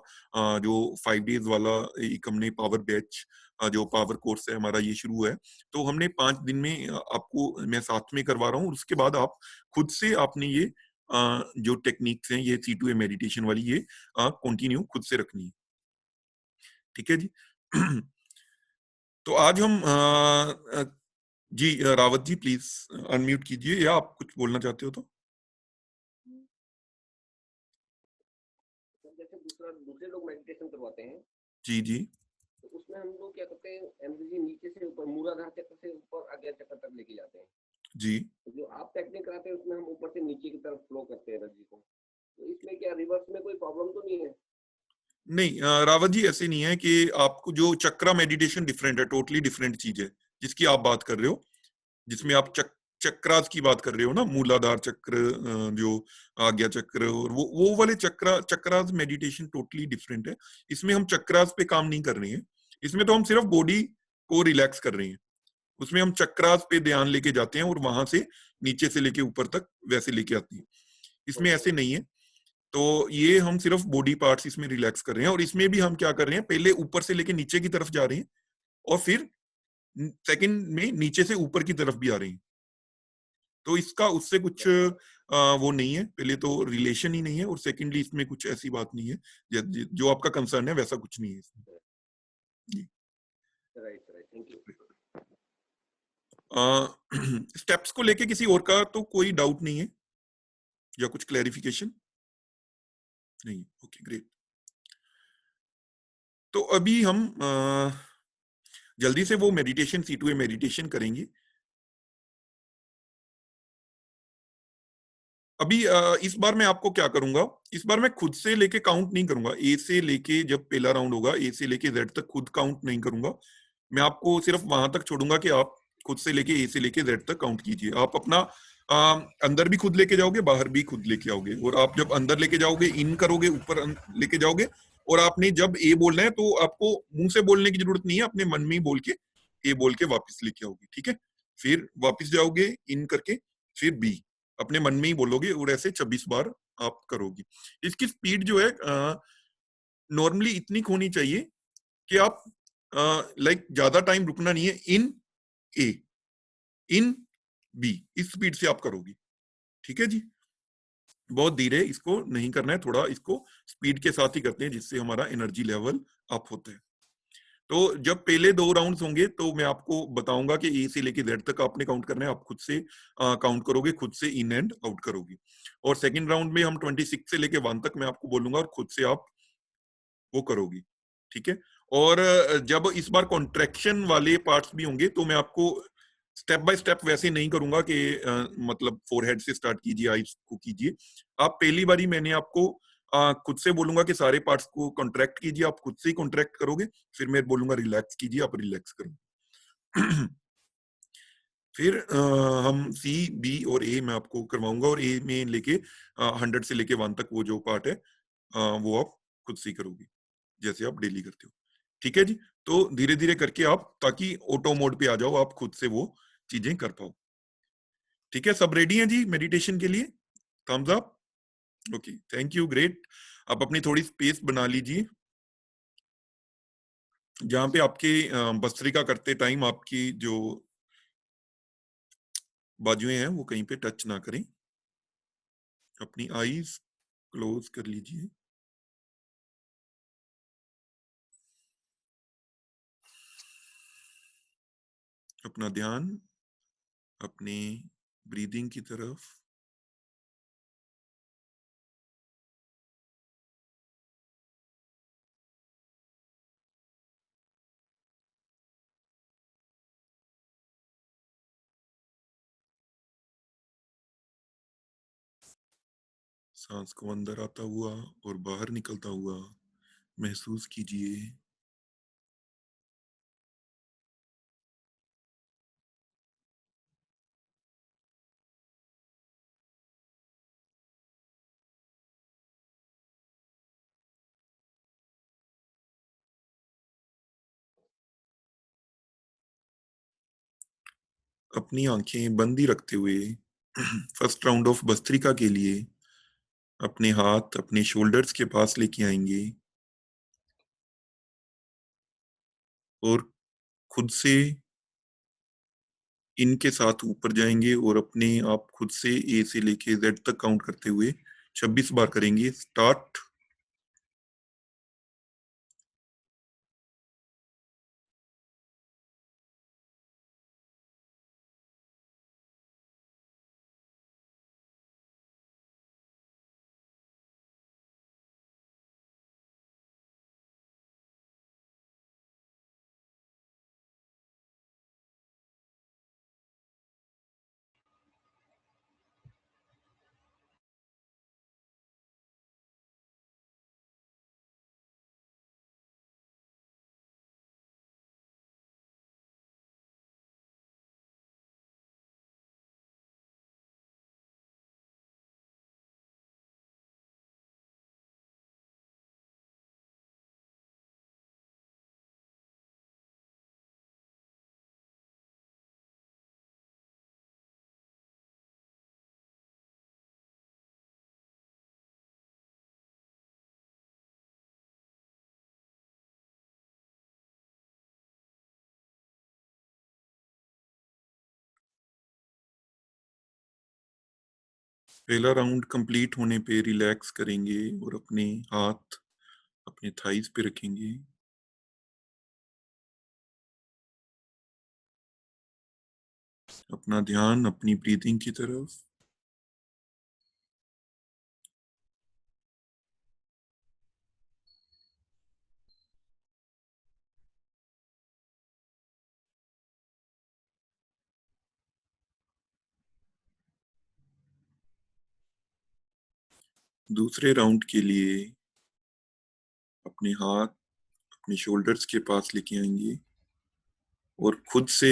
Speaker 1: जो 5 डेज वाला एक हमने पावर बैच, जो पावर कोर्स है हमारा, ये शुरू है। तो हमने 5 दिन में आपको मैं साथ में करवा रहा हूँ, उसके बाद आप खुद से आपने ये जो टेक्निक्स हैं, ये C2A मेडिटेशन वाली, ये कंटिन्यू खुद से रखनी है। ठीक है जी। तो आज हम जी रावत जी प्लीज अनम्यूट कीजिए, या आप कुछ बोलना चाहते हो तो।
Speaker 2: जैसे दूसरे लोग मेडिटेशन करवाते हैं,
Speaker 1: जी जी।
Speaker 2: तो उसमें हम लोग क्या करते हैं, एनर्जी नीचे से ऊपर, मूलाधार चक्र से ऊपर आज्ञा चक्र तक लेके जाते हैं।
Speaker 1: जी।
Speaker 2: तो जो आप टेक्निक कराते हैं उसमें हम ऊपर से नीचे की तरफ फ्लो करते हैं एनर्जी को, तो इसमें क्या रिवर्स में कोई प्रॉब्लम तो नहीं है?
Speaker 1: नहीं रावत जी, ऐसे नहीं है कि आपको जो चक्रा मेडिटेशन डिफरेंट है, टोटली डिफरेंट चीज है जिसकी आप बात कर रहे हो, जिसमें आप चक्रास की बात कर रहे हो ना, मूलाधार चक्र, जो आज्ञा चक्र, और वो वाले चक्रास मेडिटेशन टोटली डिफरेंट है। इसमें हम चक्रास पे काम नहीं कर रहे हैं, इसमें तो हम सिर्फ बॉडी को रिलैक्स कर रहे हैं। उसमें हम चक्रास पे ध्यान लेके जाते हैं और वहां से नीचे से लेके ऊपर तक वैसे लेके आती है। इसमें ऐसे नहीं है। तो ये हम सिर्फ बॉडी पार्ट्स इसमें रिलैक्स कर रहे हैं, और इसमें भी हम क्या कर रहे हैं, पहले ऊपर से लेके नीचे की तरफ जा रहे हैं, और फिर सेकंड में नीचे से ऊपर की तरफ भी आ रहे हैं। तो इसका उससे कुछ वो नहीं है, पहले तो रिलेशन ही नहीं है, और सेकंडली इसमें कुछ ऐसी बात नहीं है, जो आपका कंसर्न है वैसा कुछ नहीं है इसमें। जी
Speaker 2: right right, thank you.
Speaker 1: Steps को लेके किसी और का तो कोई डाउट नहीं है, या कुछ क्लैरिफिकेशन नहीं? Okay great. तो अभी हम जल्दी से वो मेडिटेशन, C2A मेडिटेशन करेंगे। अभी इस बार मैं आपको क्या करूंगा, इस बार मैं खुद से लेके काउंट नहीं करूंगा, ए से लेके, जब पहला राउंड होगा ए से लेके Z तक खुद काउंट नहीं करूंगा। मैं आपको सिर्फ वहां तक छोड़ूंगा कि आप खुद से लेके ए से लेके Z तक काउंट कीजिए। आप अपना अंदर भी खुद लेके जाओगे, बाहर भी खुद लेके आओगे, और आप जब अंदर लेके जाओगे इन करोगे, ऊपर लेके जाओगे, और आपने जब ए बोलना है तो आपको मुंह से बोलने की जरूरत नहीं है, अपने मन में ही बोल के ए बोल के वापस लेके आओगे। ठीक है, फिर वापस जाओगे इन करके, फिर बी अपने मन में ही बोलोगे, और ऐसे 26 बार आप करोगे। इसकी स्पीड जो है नॉर्मली इतनी होनी चाहिए कि आप लाइक ज्यादा टाइम रुकना नहीं है, इन ए इन बी, इस स्पीड से आप करोगे। ठीक है जी, बहुत धीरे इसको नहीं करना है, थोड़ा इसको स्पीड के साथ ही करते हैं, जिससे हमारा एनर्जी लेवल अप होता है। तो जब पहले 2 राउंड्स होंगे तो मैं आपको बताऊंगा कि ए से लेके Z तक आपने काउंट करना है, आप खुद से काउंट करोगे, खुद से इन एंड आउट करोगे। और सेकंड राउंड में हम 26 से लेके 1 तक मैं आपको बोलूंगा, और खुद से आप वो करोगे। ठीक है, और जब इस बार कॉन्ट्रैक्शन वाले पार्ट्स भी होंगे तो मैं आपको स्टेप बाय स्टेप वैसे नहीं करूंगा कि मतलब फोरहेड से स्टार्ट कीजिए, आईज को कीजिए। आप पहली बारी मैंने आपको खुद से बोलूंगा कि सारे पार्ट्स को कॉन्ट्रैक्ट कीजिए, आप खुद से ही कॉन्ट्रैक्ट करोगे, फिर मैं बोलूंगा रिलैक्स कीजिए, आप रिलैक्स करोगे। फिर हम C, B और A मैं आपको करवाऊंगा, और A में लेके 100 से लेके 1 तक वो जो पार्ट है वो आप खुद से ही करोगे, जैसे आप डेली करते हो। ठीक है जी, तो धीरे धीरे करके आप, ताकि ऑटो मोड पे आ जाओ, आप खुद से वो चीजें कर पाओ। ठीक है, सब रेडी हैं जी मेडिटेशन के लिए? Thumbs up. Okay, thank you, great. आप अपनी थोड़ी स्पेस बना लीजिए, जहां पे आपके भस्त्रिका करते टाइम आपकी जो बाजुएं हैं वो कहीं पे टच ना करें। अपनी आईज क्लोज कर लीजिए। अपना ध्यान अपने ब्रीदिंग की तरफ। सांस को अंदर आता हुआ और बाहर निकलता हुआ महसूस कीजिए। अपनी आंखें बंद ही रखते हुए फर्स्ट राउंड ऑफ भस्त्रिका के लिए अपने हाथ अपने शोल्डर्स के पास लेके आएंगे और खुद से इनके साथ ऊपर जाएंगे और अपने आप खुद से ए से लेके जेड तक काउंट करते हुए 26 बार करेंगे। स्टार्ट। पहला राउंड कंप्लीट होने पे रिलैक्स करेंगे और अपने हाथ अपने थाइस पे रखेंगे। अपना ध्यान अपनी ब्रीदिंग की तरफ। दूसरे राउंड के लिए अपने हाथ अपने शोल्डर्स के पास लेके आएंगे और खुद से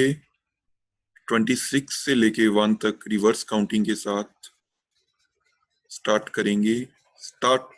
Speaker 1: 26 से लेके 1 तक रिवर्स काउंटिंग के साथ स्टार्ट करेंगे। स्टार्ट।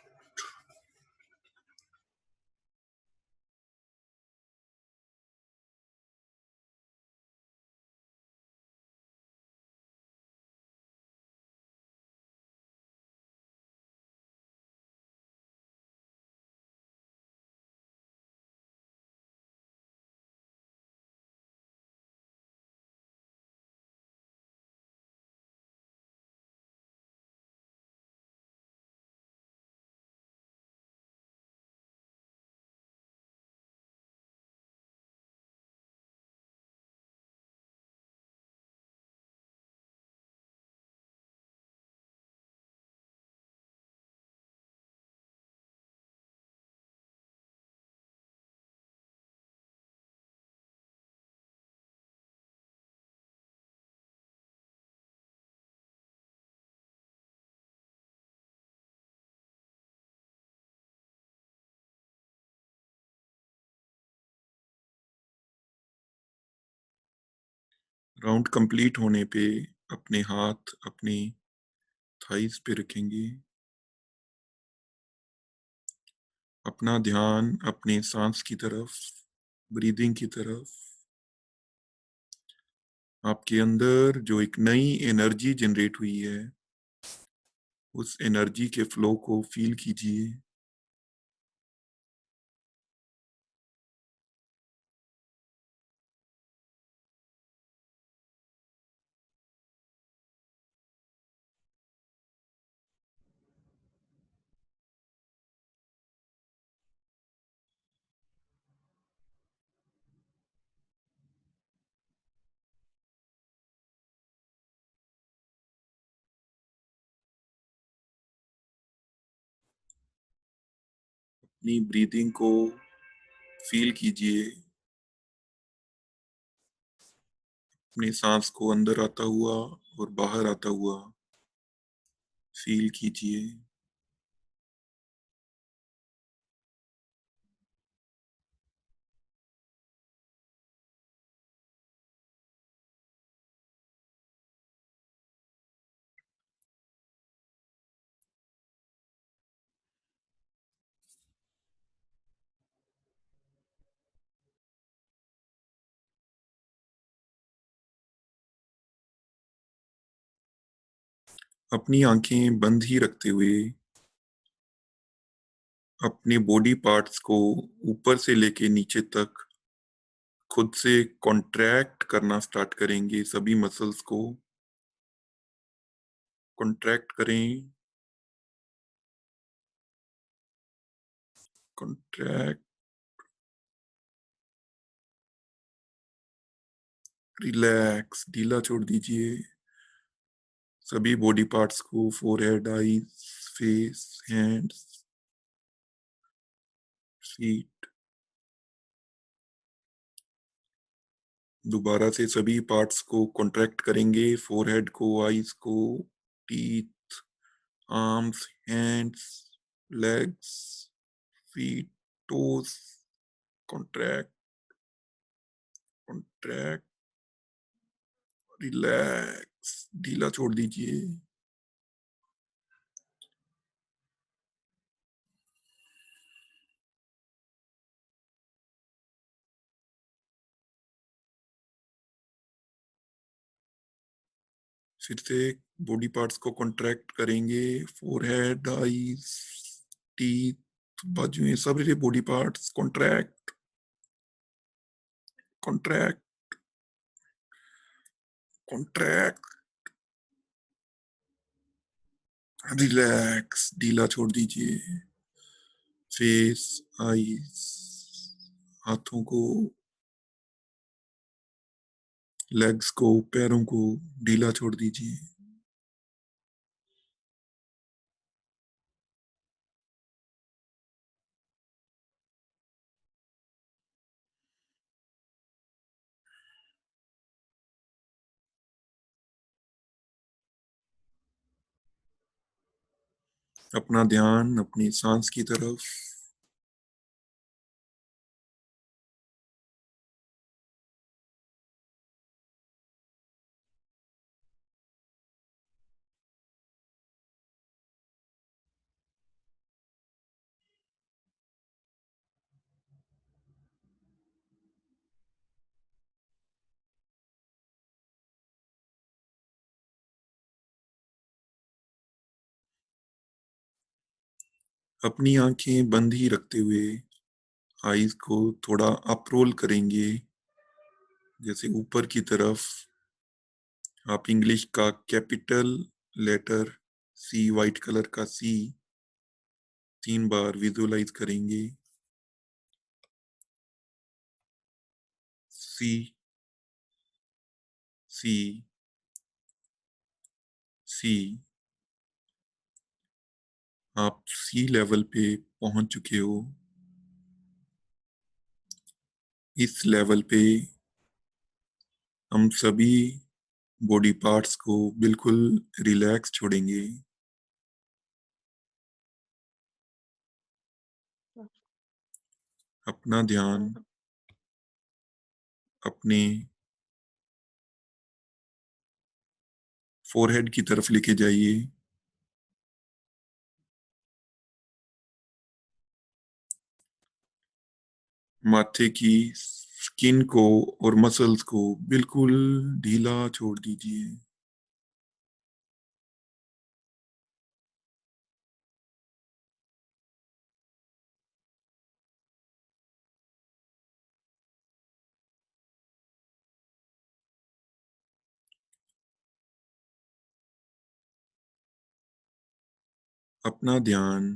Speaker 1: राउंड कंप्लीट होने पे अपने हाथ अपने थाइस पे रखेंगे। अपना ध्यान अपने सांस की तरफ, ब्रीदिंग की तरफ। आपके अंदर जो एक नई एनर्जी जनरेट हुई है उस एनर्जी के फ्लो को फील कीजिए। अपनी ब्रीदिंग को फील कीजिए, अपनी सांस को अंदर आता हुआ और बाहर आता हुआ फील कीजिए। अपनी आंखें बंद ही रखते हुए अपने बॉडी पार्ट्स को ऊपर से लेके नीचे तक खुद से कॉन्ट्रैक्ट करना स्टार्ट करेंगे। सभी मसल्स को कॉन्ट्रैक्ट करें, कॉन्ट्रैक्ट, रिलैक्स, ढीला छोड़ दीजिए सभी बॉडी पार्ट्स को, forehead, eyes, face, hands, feet. दोबारा से सभी पार्ट्स को कॉन्ट्रैक्ट करेंगे, फोरहेड को, आईज को, teeth, arms, hands, legs, feet, toes, contract, contract, relax, ढीला छोड़ दीजिए। फिर से बॉडी पार्ट्स को कॉन्ट्रैक्ट करेंगे, फोरहेड, आईज, टीथ, बाजुएं, सभी body parts contract, contract, contract, relax, ढीला छोड़ दीजिए। फेस, आईज, हाथों को, लेग्स को, पैरों को ढीला छोड़ दीजिए। अपना ध्यान अपनी सांस की तरफ। अपनी आंखें बंद ही रखते हुए आईज को थोड़ा अप रोल करेंगे, जैसे ऊपर की तरफ। आप इंग्लिश का कैपिटल लेटर सी, वाइट कलर का सी 3 बार विजुअलाइज करेंगे। सी, सी, सी। आप सी लेवल पे पहुंच चुके हो। इस लेवल पे हम सभी बॉडी पार्ट्स को बिल्कुल रिलैक्स छोड़ेंगे। अपना ध्यान अपने फोरहेड की तरफ लेके जाइए। माथे की स्किन को और मसल्स को बिल्कुल ढीला छोड़ दीजिए। अपना ध्यान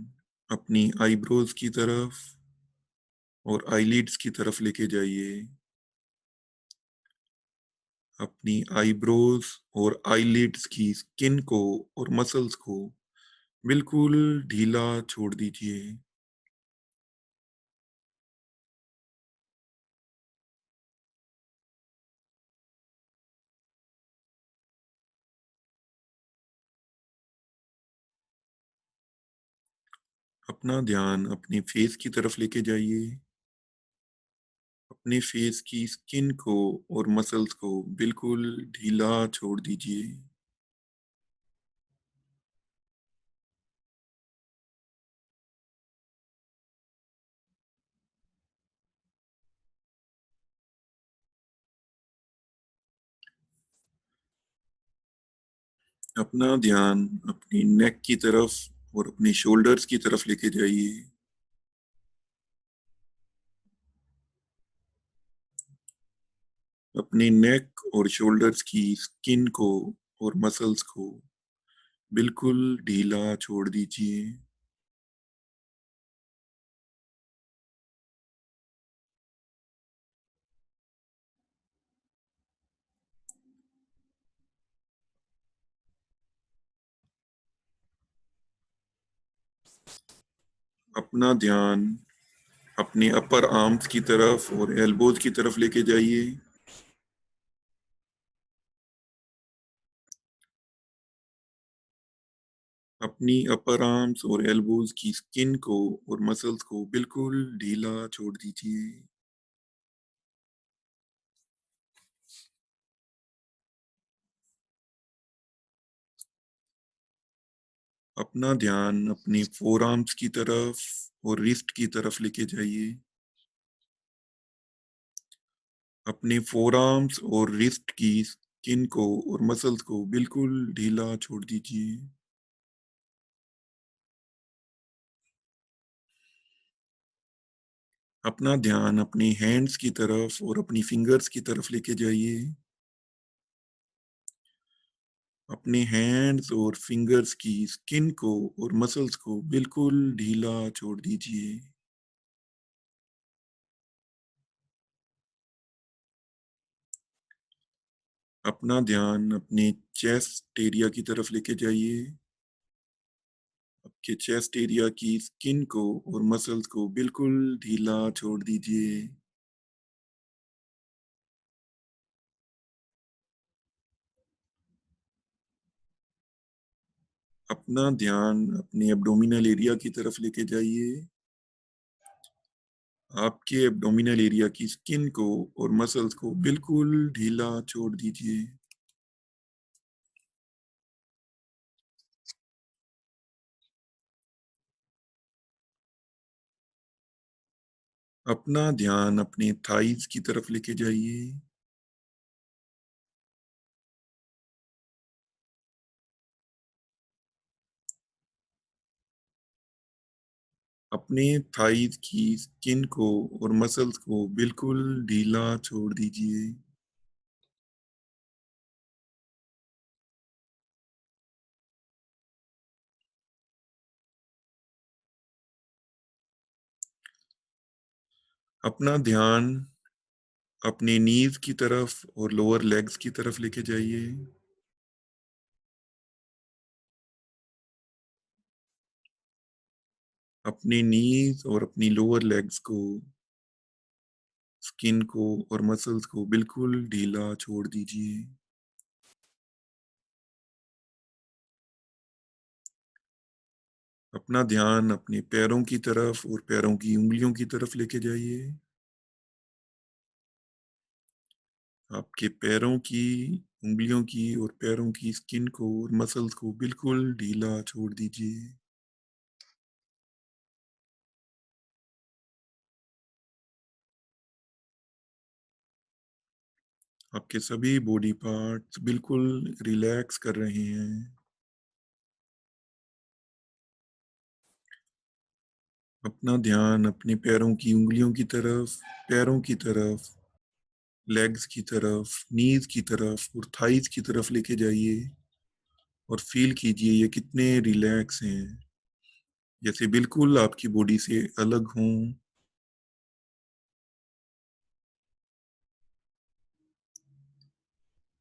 Speaker 1: अपनी आईब्रोज की तरफ और आईलिड्स की तरफ लेके जाइए। अपनी आईब्रोज और आईलिड्स की स्किन को और मसल्स को बिल्कुल ढीला छोड़ दीजिए। अपना ध्यान अपने फेस की तरफ लेके जाइए। अपने फेस की स्किन को और मसल्स को बिल्कुल ढीला छोड़ दीजिए। अपना ध्यान अपनी नेक की तरफ और अपने शोल्डर्स की तरफ लेके जाइए। अपनी नेक और शोल्डर्स की स्किन को और मसल्स को बिल्कुल ढीला छोड़ दीजिए। अपना ध्यान अपने अपर आर्म्स की तरफ और एल्बोज की तरफ लेके जाइए। अपनी अपर आर्म्स और एल्बोज की स्किन को और मसल्स को बिल्कुल ढीला छोड़ दीजिए। अपना ध्यान अपने फोर आर्म्स की तरफ और रिस्ट की तरफ लेके जाइए। अपने फोर आर्म्स और रिस्ट की स्किन को और मसल्स को बिल्कुल ढीला छोड़ दीजिए। अपना ध्यान अपने हैंड्स की तरफ और अपनी फिंगर्स की तरफ लेके जाइए। अपने हैंड्स और फिंगर्स की स्किन को और मसल्स को बिल्कुल ढीला छोड़ दीजिए। अपना ध्यान अपने चेस्ट एरिया की तरफ लेके जाइए। आपके चेस्ट एरिया की स्किन को और मसल्स को बिल्कुल ढीला छोड़ दीजिए। अपना ध्यान अपने एब्डोमिनल एरिया की तरफ लेके जाइए। आपके एब्डोमिनल एरिया की स्किन को और मसल्स को बिल्कुल ढीला छोड़ दीजिए। अपना ध्यान अपने थाइज की तरफ लेके जाइए। अपने थाइज की स्किन को और मसल्स को बिल्कुल ढीला छोड़ दीजिए। अपना ध्यान अपने नीज की तरफ और लोअर लेग्स की तरफ लेके जाइए। अपने नीज और अपनी लोअर लेग्स को, स्किन को और मसल्स को बिल्कुल ढीला छोड़ दीजिए। अपना ध्यान अपने पैरों की तरफ और पैरों की उंगलियों की तरफ लेके जाइए। आपके पैरों की, उंगलियों की और पैरों की स्किन को और मसल्स को बिल्कुल ढीला छोड़ दीजिए। आपके सभी बॉडी पार्ट्स बिल्कुल रिलैक्स कर रहे हैं। अपना ध्यान अपने पैरों की उंगलियों की तरफ, पैरों की तरफ, लेग्स की तरफ, नीज की तरफ और थाइज की तरफ लेके जाइए और फील कीजिए ये कितने रिलैक्स हैं, जैसे बिल्कुल आपकी बॉडी से अलग हों।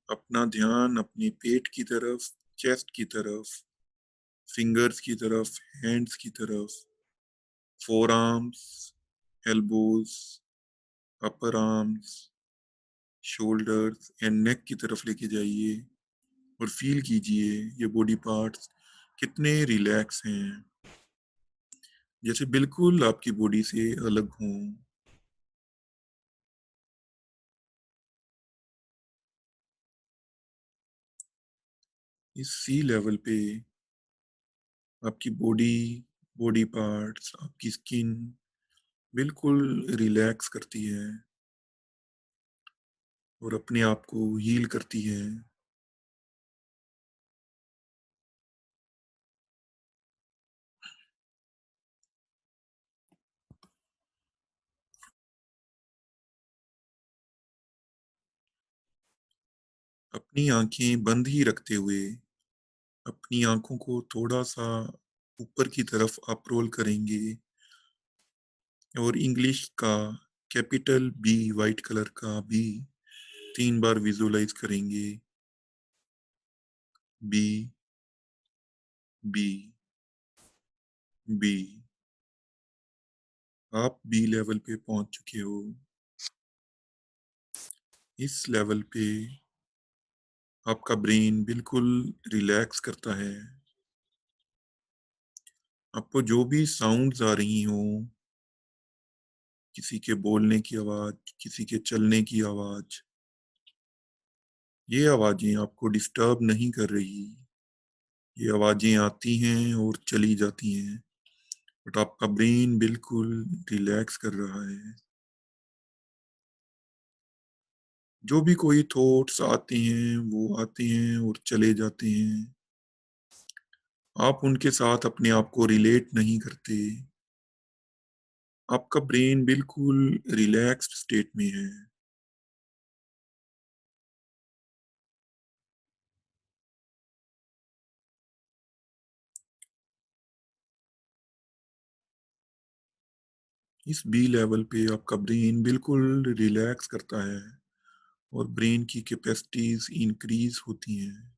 Speaker 1: अपना ध्यान अपने पेट की तरफ, चेस्ट की तरफ, फिंगर्स की तरफ, हैंड्स की तरफ, four arms, elbows, upper arms, shoulders and neck की तरफ लेके जाइए और फील कीजिए ये बॉडी पार्ट्स कितने रिलैक्स हैं, जैसे बिल्कुल आपकी बॉडी से अलग हो। इस सी लेवल पे आपकी बॉडी पार्ट्स, आपकी स्किन बिल्कुल रिलैक्स करती है और अपने आप को हील करती है। अपनी आंखें बंद ही रखते हुए अपनी आंखों को थोड़ा सा ऊपर की तरफ आप रोल करेंगे और इंग्लिश का कैपिटल बी, वाइट कलर का बी 3 बार विजुलाइज करेंगे। B, B, B. आप बी लेवल पे पहुंच चुके हो। इस लेवल पे आपका ब्रेन बिल्कुल रिलैक्स करता है। आपको जो भी साउंड्स आ रही हो, किसी के बोलने की आवाज, किसी के चलने की आवाज, ये आवाजें आपको डिस्टर्ब नहीं कर रही। ये आवाजें आती हैं और चली जाती हैं, बट आपका ब्रेन बिल्कुल रिलैक्स कर रहा है। जो भी कोई थॉट्स आते हैं वो आते हैं और चले जाते हैं। आप उनके साथ अपने आप को रिलेट नहीं करते। आपका ब्रेन बिल्कुल रिलैक्स्ड स्टेट में है। इस बी लेवल पे आपका ब्रेन बिल्कुल रिलैक्स करता है और ब्रेन की कैपेसिटीज इंक्रीज होती हैं।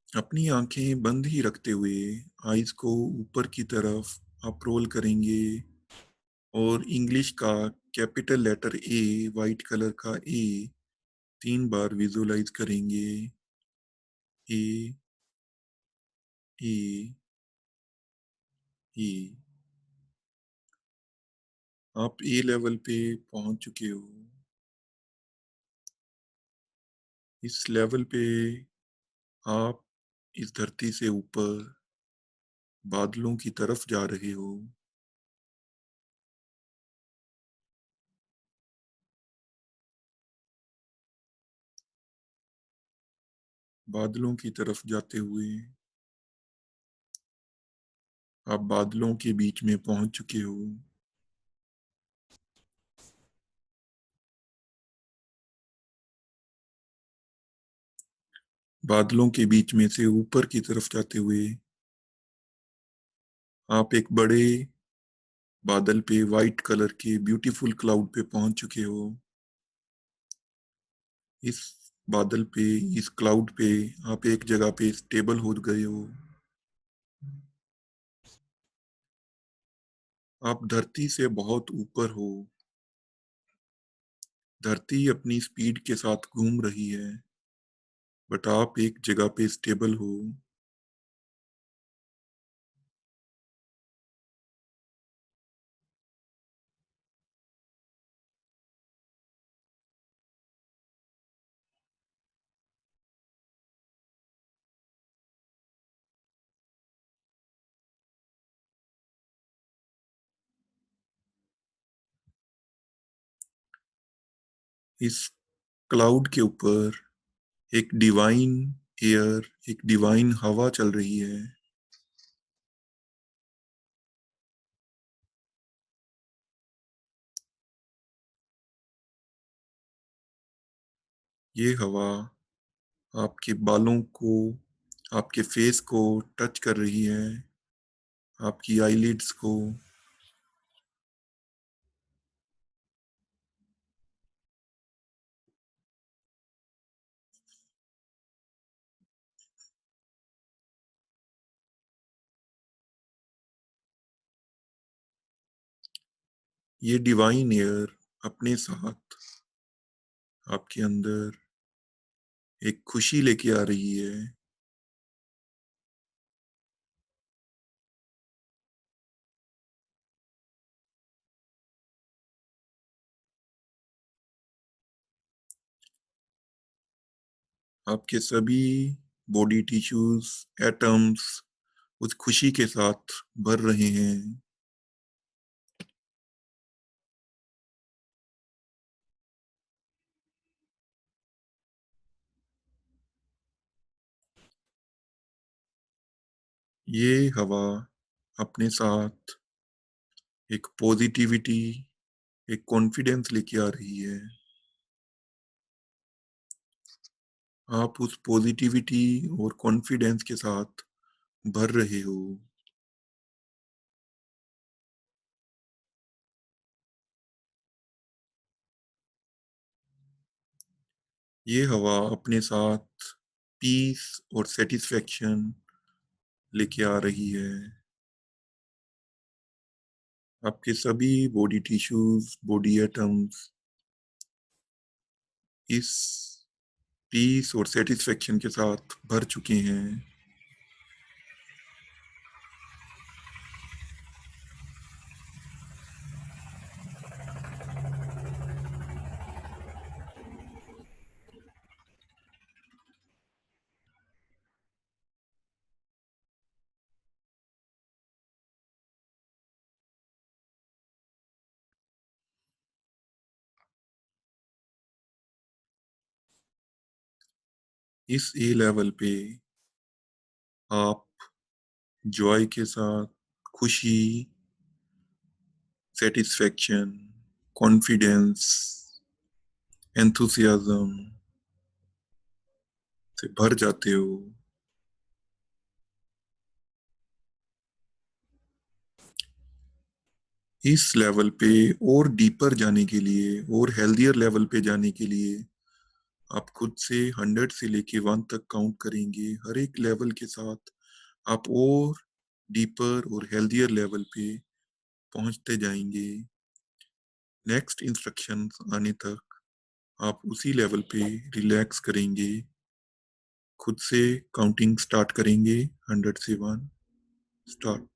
Speaker 1: अपनी आंखें बंद ही रखते हुए आईज को ऊपर की तरफ आप रोल करेंगे और इंग्लिश का capital letter A, white colour का ए 3 बार विजुलाइज करेंगे। ए, ए, ए। आप ए लेवल पे पहुंच चुके हो। इस लेवल पे आप इस धरती से ऊपर बादलों की तरफ जा रहे हो। बादलों की तरफ जाते हुए आप बादलों के बीच में पहुंच चुके हो। बादलों के बीच में से ऊपर की तरफ जाते हुए आप एक बड़े बादल पे, वाइट कलर के ब्यूटीफुल क्लाउड पे पहुंच चुके हो। इस बादल पे, इस क्लाउड पे आप एक जगह पे स्टेबल हो गए हो। आप धरती से बहुत ऊपर हो। धरती अपनी स्पीड के साथ घूम रही है, बट आप एक जगह पे स्टेबल हो। इस क्लाउड के ऊपर एक डिवाइन एयर, एक डिवाइन हवा चल रही है। ये हवा आपके बालों को, आपके फेस को टच कर रही है, आपकी आईलिड्स को। ये डिवाइन एयर अपने साथ आपके अंदर एक खुशी लेके आ रही है। आपके सभी बॉडी टिश्यूज, एटम्स उस खुशी के साथ भर रहे हैं। ये हवा अपने साथ एक पॉजिटिविटी, एक कॉन्फिडेंस लेके आ रही है। आप उस पॉजिटिविटी और कॉन्फिडेंस के साथ भर रहे हो। ये हवा अपने साथ पीस और सेटिस्फेक्शन लेके आ रही है। आपके सभी बॉडी टिश्यूज, बॉडी एटम्स इस पीस और सेटिस्फेक्शन के साथ भर चुके हैं। इस ए लेवल पे आप जॉय के साथ, खुशी, सेटिस्फेक्शन, कॉन्फिडेंस, एंथुसियाज्म से भर जाते हो। इस लेवल पे और डीपर जाने के लिए और हेल्दियर लेवल पे जाने के लिए आप खुद से 100 से लेके 1 तक काउंट करेंगे। हर एक लेवल के साथ आप और डीपर और हेल्दियर लेवल पे पहुंचते जाएंगे। नेक्स्ट इंस्ट्रक्शंस आने तक आप उसी लेवल पे रिलैक्स करेंगे। खुद से काउंटिंग स्टार्ट करेंगे 100 से 1 स्टार्ट।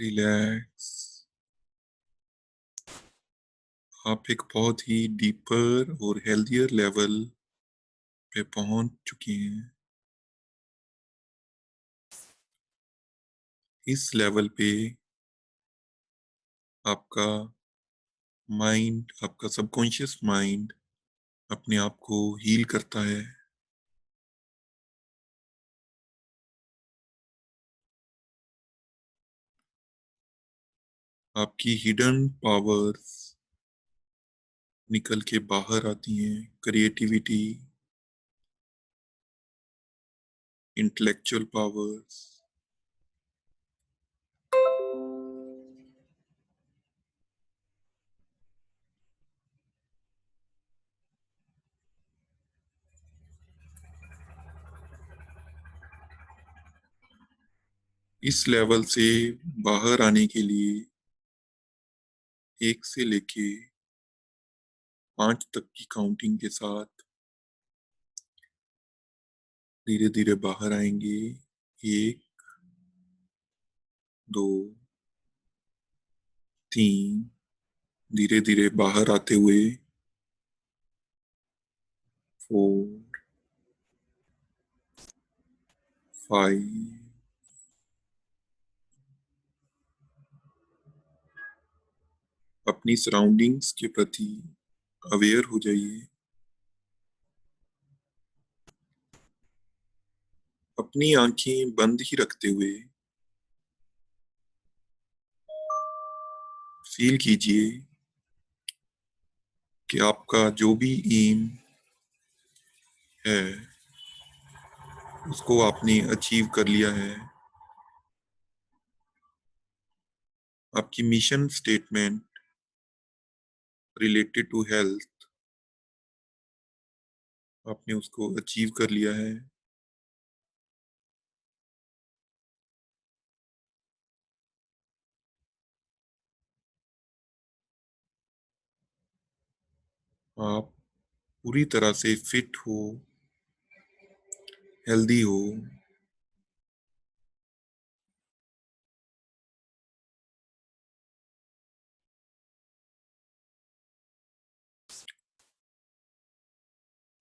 Speaker 1: रिलैक्स। आप एक बहुत ही डीपर और हेल्दियर लेवल पे पहुंच चुके हैं। इस लेवल पे आपका माइंड, आपका सबकॉन्शियस माइंड अपने आप को हील करता है। आपकी हिडन पावर्स निकल के बाहर आती हैं। Creativity, intellectual powers. इस लेवल से बाहर आने के लिए 1 से लेके 5 तक की काउंटिंग के साथ धीरे धीरे बाहर आएंगे। 1, 2, 3, धीरे धीरे बाहर आते हुए 4, 5। अपनी सराउंडिंग्स के प्रति अवेयर हो जाइए। अपनी आंखें बंद ही रखते हुए फील कीजिए कि आपका जो भी एम है उसको आपने अचीव कर लिया है। आपकी mission statement related to health, आपने उसको अचीव कर लिया है। आप पूरी तरह से फिट हो, हेल्दी हो।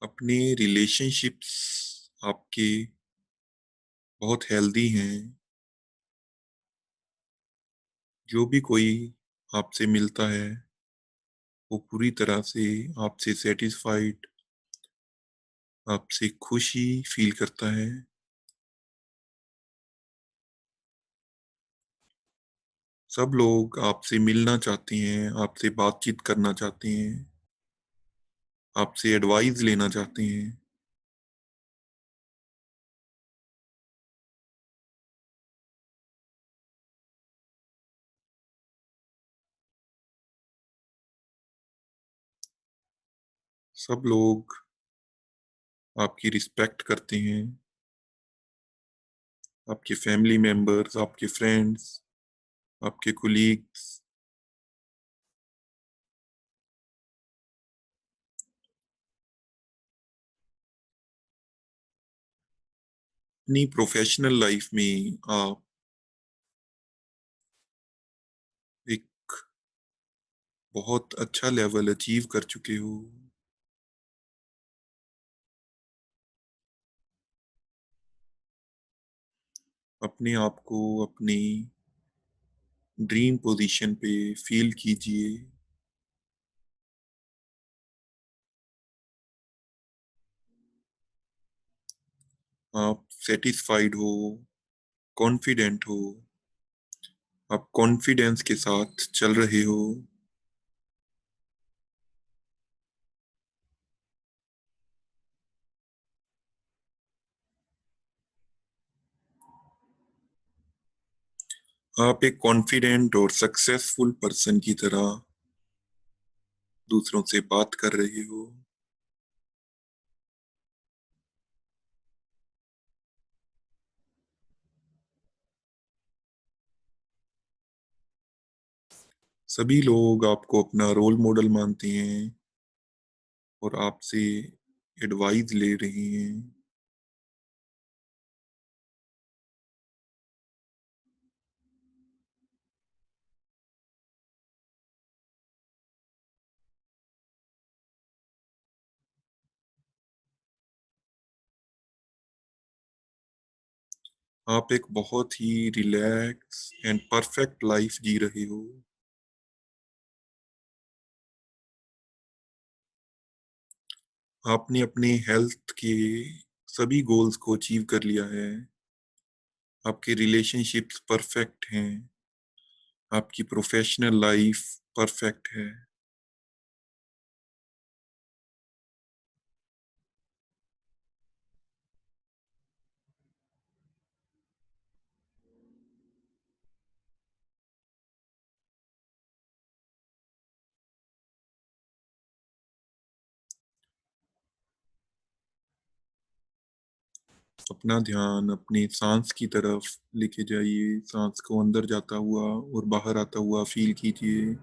Speaker 1: अपने रिलेशनशिप्स आपके बहुत हेल्दी हैं। जो भी कोई आपसे मिलता है वो पूरी तरह से आपसे सेटिस्फाइड, आपसे खुशी फील करता है। सब लोग आपसे मिलना चाहते हैं, आपसे बातचीत करना चाहते हैं, आपसे एडवाइस लेना चाहते हैं। सब लोग आपकी रिस्पेक्ट करते हैं। आपके फैमिली मेंबर्स, आपके फ्रेंड्स, आपके कोलीग्स। अपनी प्रोफेशनल लाइफ में आप एक बहुत अच्छा लेवल अचीव कर चुके हो। अपने आप को अपनी ड्रीम पोजीशन पे फील कीजिए। आप सेटिस्फाइड हो, कॉन्फिडेंट हो, आप कॉन्फिडेंस के साथ चल रहे हो। आप एक कॉन्फिडेंट और सक्सेसफुल पर्सन की तरह दूसरों से बात कर रहे हो। सभी लोग आपको अपना रोल मॉडल मानते हैं और आपसे एडवाइस ले रहे हैं। आप एक बहुत ही रिलैक्स एंड परफेक्ट लाइफ जी रहे हो। आपने अपने हेल्थ के सभी गोल्स को अचीव कर लिया है। आपके रिलेशनशिप्स परफेक्ट हैं। आपकी प्रोफेशनल लाइफ परफेक्ट है। अपना ध्यान अपने सांस की तरफ लेके जाइए। सांस को अंदर जाता हुआ और बाहर आता हुआ फील कीजिए।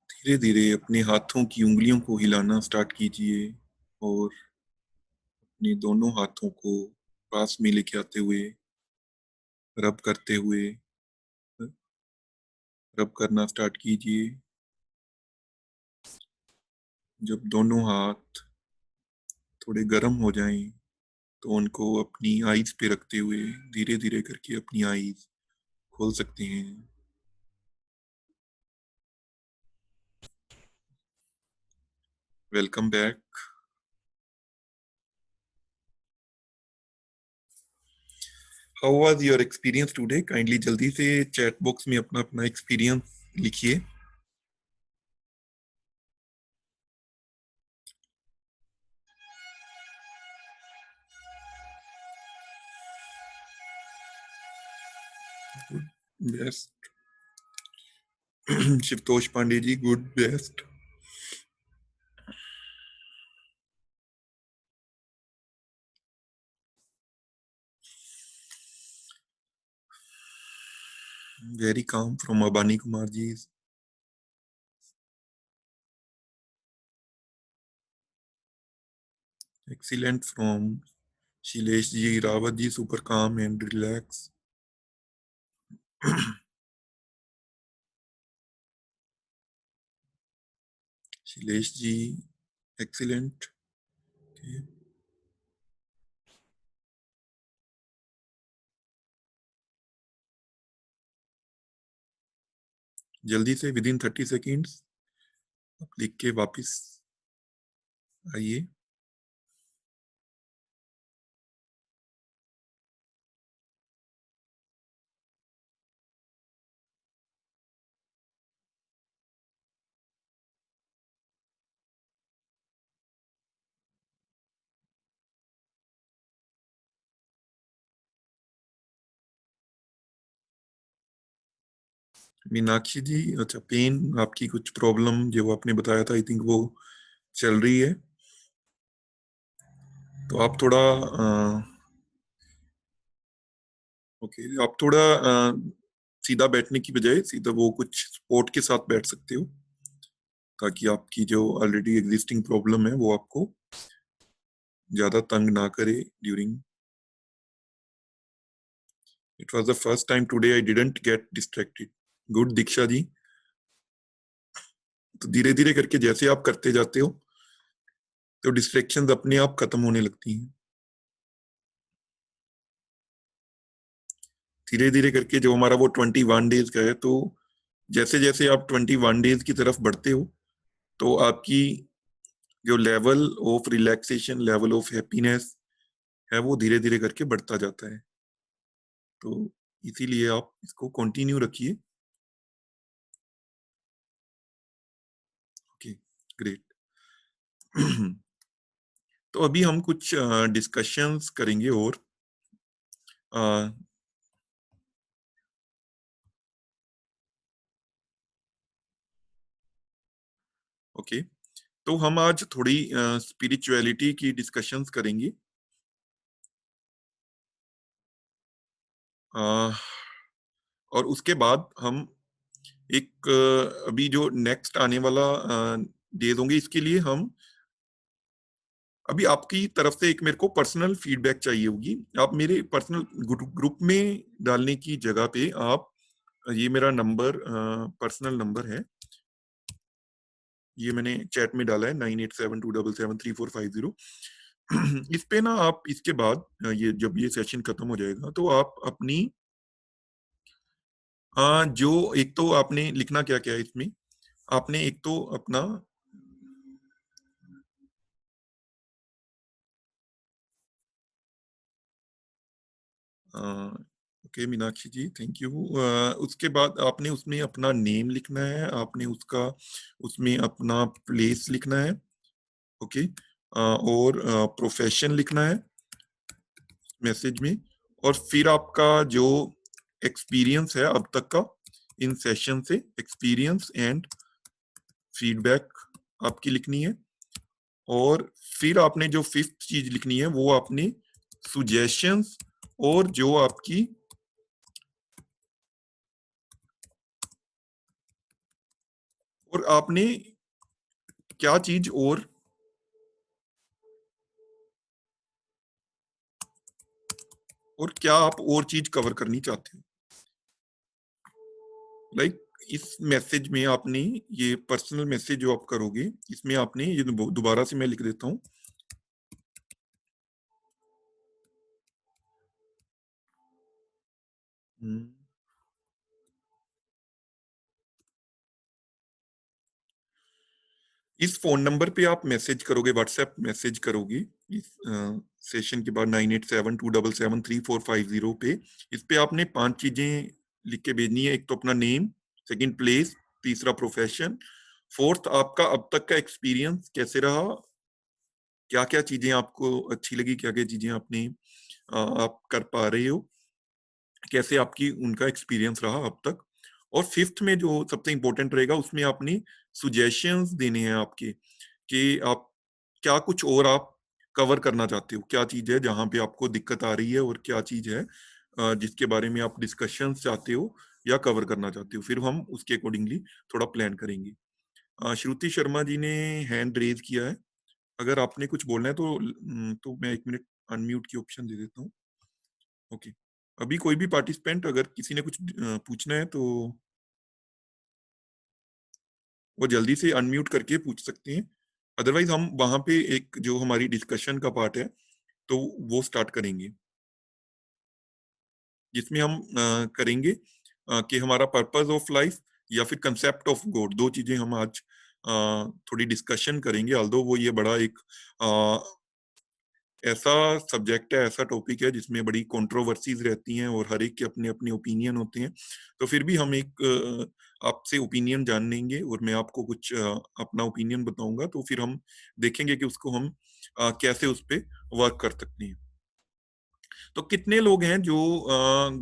Speaker 1: धीरे धीरे अपने हाथों की उंगलियों को हिलाना स्टार्ट कीजिए और अपने दोनों हाथों को पास में लेके आते हुए रब करते हुए रब करना स्टार्ट कीजिए। जब दोनों हाथ थोड़े गर्म हो जाएं तो उनको अपनी आईज पे रखते हुए धीरे धीरे करके अपनी आईज खोल सकते हैं। Welcome back. How was your experience today? Kindly जल्दी से चैट बॉक्स में अपना अपना एक्सपीरियंस लिखिए। Best. Shivtosh Pandey ji, good, best. Very calm from Abani Kumar ji. Excellent from Shilesh ji, Rawat ji, super calm and relax. Shilesh ji, excellent. Okay. जल्दी से विदिन 30 सेकेंड्स आप लिख के वापस आइए। मीनाक्षी जी, अच्छा, पेन आपकी कुछ प्रॉब्लम जो आपने बताया था, आई थिंक वो चल रही है, तो आप थोड़ा ओके, आप थोड़ा सीधा बैठने की बजाय सीधा वो कुछ सपोर्ट के साथ बैठ सकते हो, ताकि आपकी जो ऑलरेडी एग्जिस्टिंग प्रॉब्लम है वो आपको ज्यादा तंग ना करे during. It was the first time today I didn't get distracted. Good, Diksha ji. तो धीरे धीरे करके जैसे आप करते जाते हो तो डिस्ट्रैक्शंस अपने आप खत्म होने लगती हैं। धीरे धीरे करके जो हमारा वो 21 डेज का है, तो जैसे जैसे आप 21 डेज की तरफ बढ़ते हो तो आपकी जो level of relaxation, level of happiness है, वो धीरे धीरे करके बढ़ता जाता है। तो इसीलिए आप इसको कंटिन्यू रखिए। Okay, great. तो अभी हम कुछ डिस्कशंस करेंगे और ओके, तो हम आज थोड़ी स्पिरिचुअलिटी की डिस्कशंस करेंगे। और उसके बाद हम एक अभी जो नेक्स्ट आने वाला डेज होंगे, इसके लिए हम अभी आपकी तरफ से एक मेरे को पर्सनल फीडबैक चाहिए होगी। आप मेरे पर्सनल ग्रुप में डालने की जगह पे आप ये मेरा नंबर पर्सनल नंबर है, ये मैंने चैट में डाला है 9872773450। इस पे ना आप इसके बाद ये जब ये सेशन खत्म हो जाएगा तो आप अपनी जो एक तो आपने लिखना क्या क्या है इसमें, आपने एक तो अपना okay Meenakshi ji thank you. उसके बाद आपने उसमें अपना नेम लिखना है, आपने उसका उसमें अपना प्लेस लिखना है, ओके, और प्रोफेशन लिखना है मैसेज में, और फिर आपका जो एक्सपीरियंस है अब तक का इन सेशन से, एक्सपीरियंस एंड फीडबैक आपकी लिखनी है। और फिर आपने जो फिफ्थ चीज लिखनी है वो आपने सुजेशंस और जो आपकी और आपने क्या चीज और क्या आप और चीज कवर करनी चाहते हो। लाइक इस मैसेज में आपने ये पर्सनल मैसेज जो आप करोगे इसमें आपने ये दोबारा से मैं लिख देता हूं, इस फोन नंबर पे आप मैसेज करोगे, व्हाट्सएप मैसेज करोगे इस सेशन के बाद 9872773450 पे। इस पे आपने 5 चीजें लिख के भेजनी है, एक तो अपना नेम, सेकंड प्लेस, तीसरा प्रोफेशन, फोर्थ आपका अब तक का एक्सपीरियंस कैसे रहा, क्या क्या चीजें आपको अच्छी लगी, क्या क्या चीजें आपने आप कर पा रहे हो, कैसे आपकी उनका एक्सपीरियंस रहा अब तक। और फिफ्थ में जो सबसे इंपॉर्टेंट रहेगा उसमें आपने सुजेशंस देने हैं आपके कि आप क्या कुछ और आप कवर करना चाहते हो, क्या चीज है जहां पे आपको दिक्कत आ रही है और क्या चीज है जिसके बारे में आप डिस्कशंस चाहते हो या कवर करना चाहते हो, फिर हम उसके अकॉर्डिंगली थोड़ा प्लान करेंगे। श्रुति शर्मा जी ने हैंड रेज किया है, अगर आपने कुछ बोलना है तो मैं 1 मिनट अनम्यूट की ऑप्शन दे देता हूँ। ओके, अभी कोई भी पार्टिसिपेंट अगर किसी ने कुछ पूछना है तो वो जल्दी से अनम्यूट करके पूछ सकते हैं, अदरवाइज हम वहां पे एक जो हमारी डिस्कशन का पार्ट है तो वो स्टार्ट करेंगे, जिसमें हम करेंगे कि हमारा पर्पस ऑफ लाइफ या फिर कंसेप्ट ऑफ गॉड, दो चीजें हम आज थोड़ी डिस्कशन करेंगे। ऑल्दो वो ये बड़ा एक ऐसा सब्जेक्ट है, ऐसा टॉपिक है जिसमें बड़ी कंट्रोवर्सीज रहती हैं और हर एक के अपने अपने ओपिनियन होते हैं, तो फिर भी हम एक आपसे ओपिनियन जान लेंगे और मैं आपको कुछ अपना ओपिनियन बताऊंगा, तो फिर हम देखेंगे कि उसको हम कैसे उस पे वर्क कर सकते हैं। तो कितने लोग हैं जो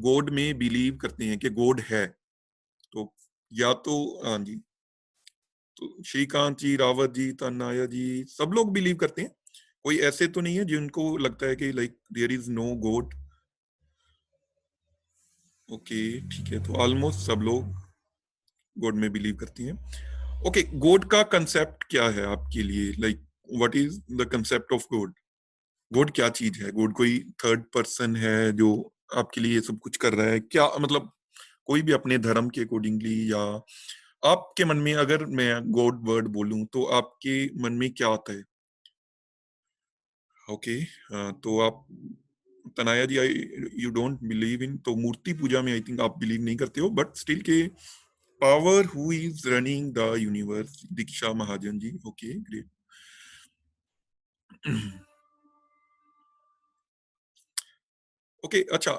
Speaker 1: गॉड में बिलीव करते हैं कि गॉड है? तो या तो हाँ जी, तो श्रीकांत जी, रावत जी, तन्नाया जी, सब लोग बिलीव करते हैं, कोई ऐसे तो नहीं है जिनको लगता है कि like there is no God? Okay ठीक है, तो ऑलमोस्ट सब लोग गॉड में बिलीव करती हैं। ओके, गॉड का कंसेप्ट क्या है आपके लिए, like what is the concept of God? God क्या चीज है? गॉड कोई थर्ड पर्सन है जो आपके लिए ये सब कुछ कर रहा है क्या? मतलब कोई भी अपने धर्म के अकॉर्डिंगली, या आपके मन में अगर मैं गॉड वर्ड बोलूं तो आपके मन में क्या आता है? ओके, तो आप तनाया जी, आई यू डोंट बिलीव इन, तो मूर्ति पूजा में आई थिंक आप बिलीव नहीं करते हो, बट स्टिल के power who is running the universe, Diksha Mahajan ji, okay great. Okay अच्छा,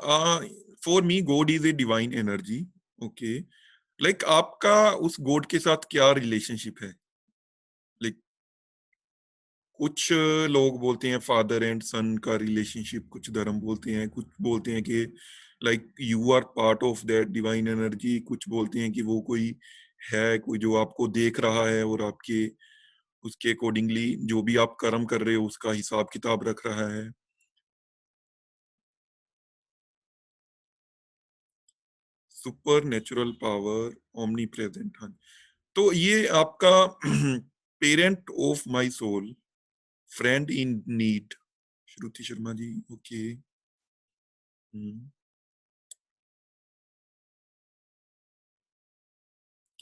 Speaker 1: for me God is a divine energy. Okay, like आपका उस गॉड के साथ क्या रिलेशनशिप है? लाइक कुछ लोग बोलते हैं फादर एंड सन का रिलेशनशिप, कुछ धर्म बोलते हैं, कुछ बोलते हैं कि like you are part of that divine energy, कुछ बोलते हैं कि वो कोई है, कोई जो आपको देख रहा है और आपके उसके अकॉर्डिंगली जो भी आप कर्म कर रहे हो उसका हिसाब किताब रख रहा है। Supernatural power, omnipresent, हाँ। तो ये आपका parent of my soul, friend in need, Shruti Sharma ji, okay.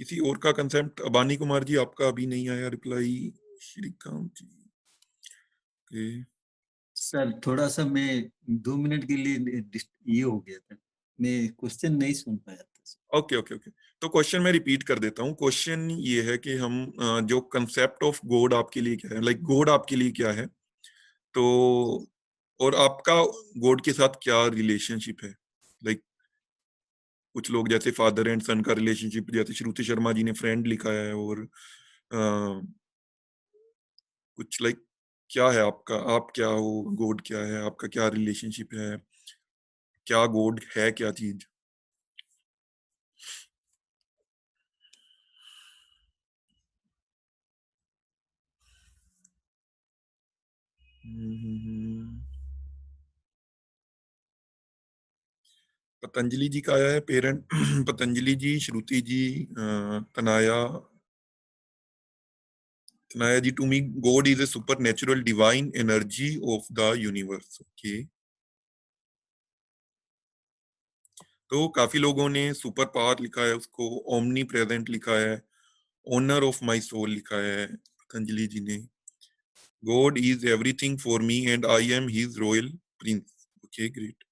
Speaker 1: किसी और का कंसेप्ट? अबानी कुमार जी आपका अभी नहीं आया रिप्लाई। श्रीकांत जी ओके।
Speaker 4: सर थोड़ा सा मैं 2 मिनट के लिए ये हो गया था, मैं क्वेश्चन नहीं सुन पाया था।
Speaker 1: ओके ओके ओके, तो क्वेश्चन मैं रिपीट कर देता हूँ। क्वेश्चन ये है कि हम जो कंसेप्ट ऑफ गॉड आपके लिए क्या है, लाइक गॉड आपके लिए क्या है, तो और आपका गॉड के साथ क्या रिलेशनशिप है। लाइक कुछ लोग जैसे फादर एंड सन का रिलेशनशिप, जैसे श्रुति शर्मा जी ने फ्रेंड लिखा है, और कुछ लाइक क्या है आपका, आप क्या हो, गॉड क्या है, आपका क्या रिलेशनशिप है, क्या गॉड है, क्या चीज। पतंजलि जी का आया है parent. Patanjali ji, Shruti ji, Tanaya Tanaya ji, to me God is a supernatural divine energy of the universe. Okay, तो काफी लोगों ने सुपर पावर लिखा है उसको, ओमनी प्रेजेंट लिखा है, ओनर ऑफ माई सोल लिखा है पतंजलि जी ने, God is everything for me and I am his royal Prince. Okay great.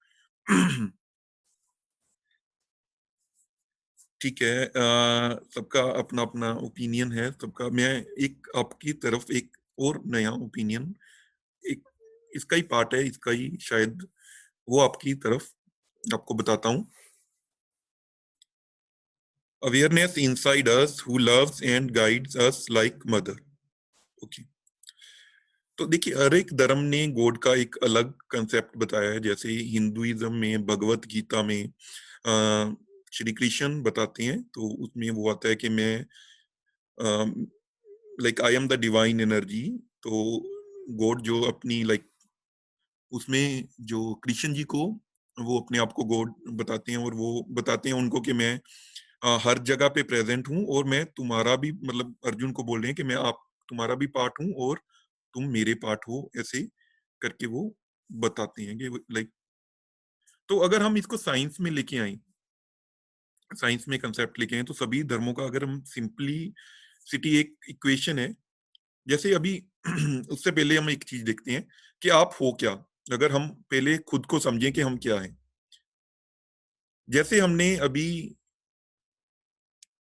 Speaker 1: ठीक है, सबका अपना अपना ओपिनियन है सबका। मैं एक आपकी तरफ एक और नया ओपिनियन, एक इसका ही पार्ट है, इसका ही शायद, वो आपकी तरफ आपको बताता हूँ। Awareness inside us who loves and guides us like mother. Okay, तो देखिए हर एक धर्म ने गॉड का एक अलग कंसेप्ट बताया है। जैसे हिंदुइज्म में भगवत गीता में श्री कृष्ण बताते हैं, तो उसमें वो आता है कि मैं like I am the divine energy. तो गॉड जो अपनी लाइक उसमें जो कृष्ण जी को वो अपने आप को गॉड बताते हैं, और वो बताते हैं उनको कि मैं हर जगह पे प्रेजेंट हूँ, और मैं तुम्हारा भी, मतलब अर्जुन को बोल रहे हैं कि मैं आप तुम्हारा भी पार्ट हूँ और तुम मेरे पार्ट हो, ऐसे करके वो बताते हैं कि लाइक। तो अगर हम इसको साइंस में लेके आए, साइंस में कंसेप्ट लेके आए, तो सभी धर्मों का अगर हम सिंपली सिटी एक इक्वेशन है। जैसे अभी उससे पहले हम एक चीज देखते हैं कि आप हो क्या। अगर हम पहले खुद को समझें कि हम क्या हैं, जैसे हमने अभी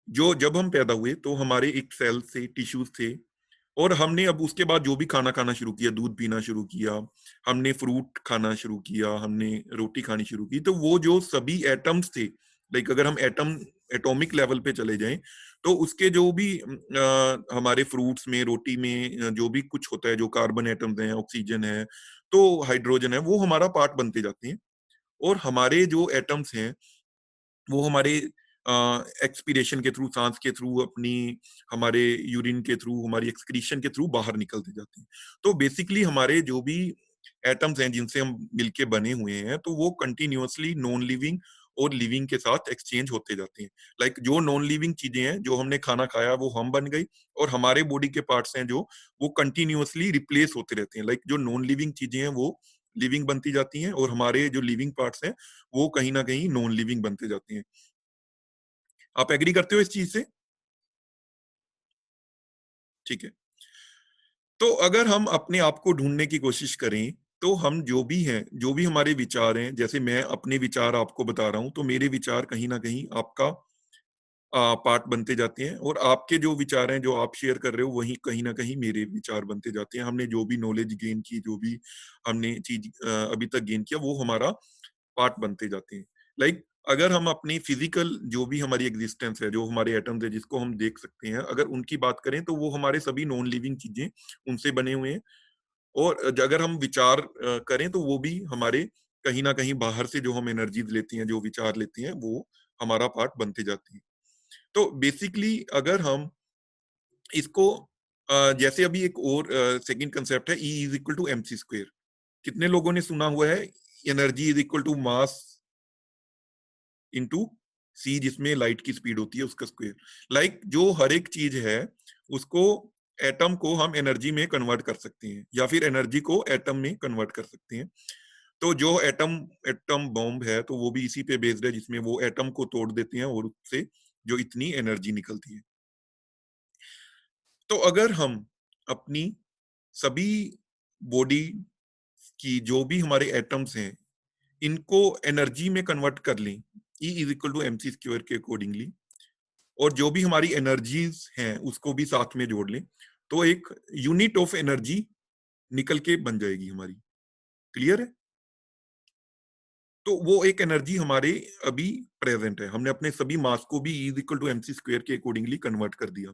Speaker 1: जो जब हम पैदा हुए तो हमारे एक सेल से टिश्यूज थे, और हमने अब उसके बाद जो भी खाना खाना शुरू किया, दूध पीना शुरू किया, हमने फ्रूट खाना शुरू किया, हमने रोटी खानी शुरू की, तो वो जो सभी एटम्स थे, लाइक अगर हम एटॉमिक लेवल पे चले जाएं, तो उसके जो भी हमारे फ्रूट्स में, रोटी में जो भी कुछ होता है, जो कार्बन एटम्स हैं, ऑक्सीजन है, तो हाइड्रोजन है, वो हमारा पार्ट बनते जाते हैं। और हमारे जो एटम्स हैं वो हमारे एक्सपीरेशन के थ्रू, सांस के थ्रू, अपनी हमारे यूरिन के थ्रू, हमारी एक्सक्रीशन के थ्रू बाहर निकलते जाते हैं। तो बेसिकली हमारे जो भी एटम्स हैं जिनसे हम मिलके बने हुए हैं, तो वो कंटिन्यूअसली नॉन लिविंग और लिविंग के साथ एक्सचेंज होते जाते हैं। लाइक जो नॉन लिविंग चीजें हैं, जो हमने खाना खाया वो हम बन गई, और हमारे बॉडी के पार्ट्स हैं जो वो कंटिन्यूअसली रिप्लेस होते रहते हैं। लाइक जो नॉन लिविंग चीजें हैं वो लिविंग बनती जाती हैं, और हमारे जो लिविंग पार्ट्स हैं वो कहीं ना कहीं नॉन लिविंग बनते जाते हैं। आप एग्री करते हो इस चीज से? ठीक है, तो अगर हम अपने आप को ढूंढने की कोशिश करें, तो हम जो भी हैं, जो भी हमारे विचार हैं, जैसे मैं अपने विचार आपको बता रहा हूं, तो मेरे विचार कहीं ना कहीं आपका पार्ट बनते जाते हैं, और आपके जो विचार हैं जो आप शेयर कर रहे हो वही कहीं ना कहीं मेरे विचार बनते जाते हैं। हमने जो भी नॉलेज गेन की, जो भी हमने चीज अभी तक गेन किया, वो हमारा पार्ट बनते जाते हैं। लाइक अगर हम अपनी फिजिकल जो भी हमारी एग्जिस्टेंस है, जो हमारे एटम्स है जिसको हम देख सकते हैं, अगर उनकी बात करें तो वो हमारे सभी नॉन लिविंग चीजें उनसे बने हुए हैं। और अगर हम विचार करें तो वो भी हमारे कहीं ना कहीं बाहर से जो हम एनर्जीज लेते हैं, जो विचार लेते हैं, वो हमारा पार्ट बनते जाते हैं। तो बेसिकली अगर हम इसको जैसे अभी एक और सेकंड कंसेप्ट है, E is equal to MC square. कितने लोगों ने सुना हुआ है energy is equal to mass into C, जिसमें लाइट की स्पीड होती है उसका स्क्वायर। लाइक जो हर एक चीज है उसको, एटम को हम एनर्जी में कन्वर्ट कर सकते हैं, या फिर एनर्जी को एटम में कन्वर्ट कर सकते हैं। तो जो एटम एटम बॉम्ब है, तो वो भी इसी पे बेस्ड है, जिसमें वो एटम को तोड़ देते हैं और उससे जो इतनी एनर्जी निकलती है। तो अगर हम अपनी सभी बॉडी की जो भी हमारे एटम्स हैं इनको एनर्जी में कन्वर्ट कर लें E is equal to mc square के अकॉर्डिंगली, और जो भी हमारी एनर्जीज हैं उसको भी साथ में जोड़ लें, तो एक यूनिट ऑफ एनर्जी निकल के बन जाएगी हमारी। क्लियर है? तो वो एक एनर्जी हमारे अभी प्रेजेंट है, हमने अपने सभी मास को भी E is equal to mc square के अकॉर्डिंगली कन्वर्ट कर दिया।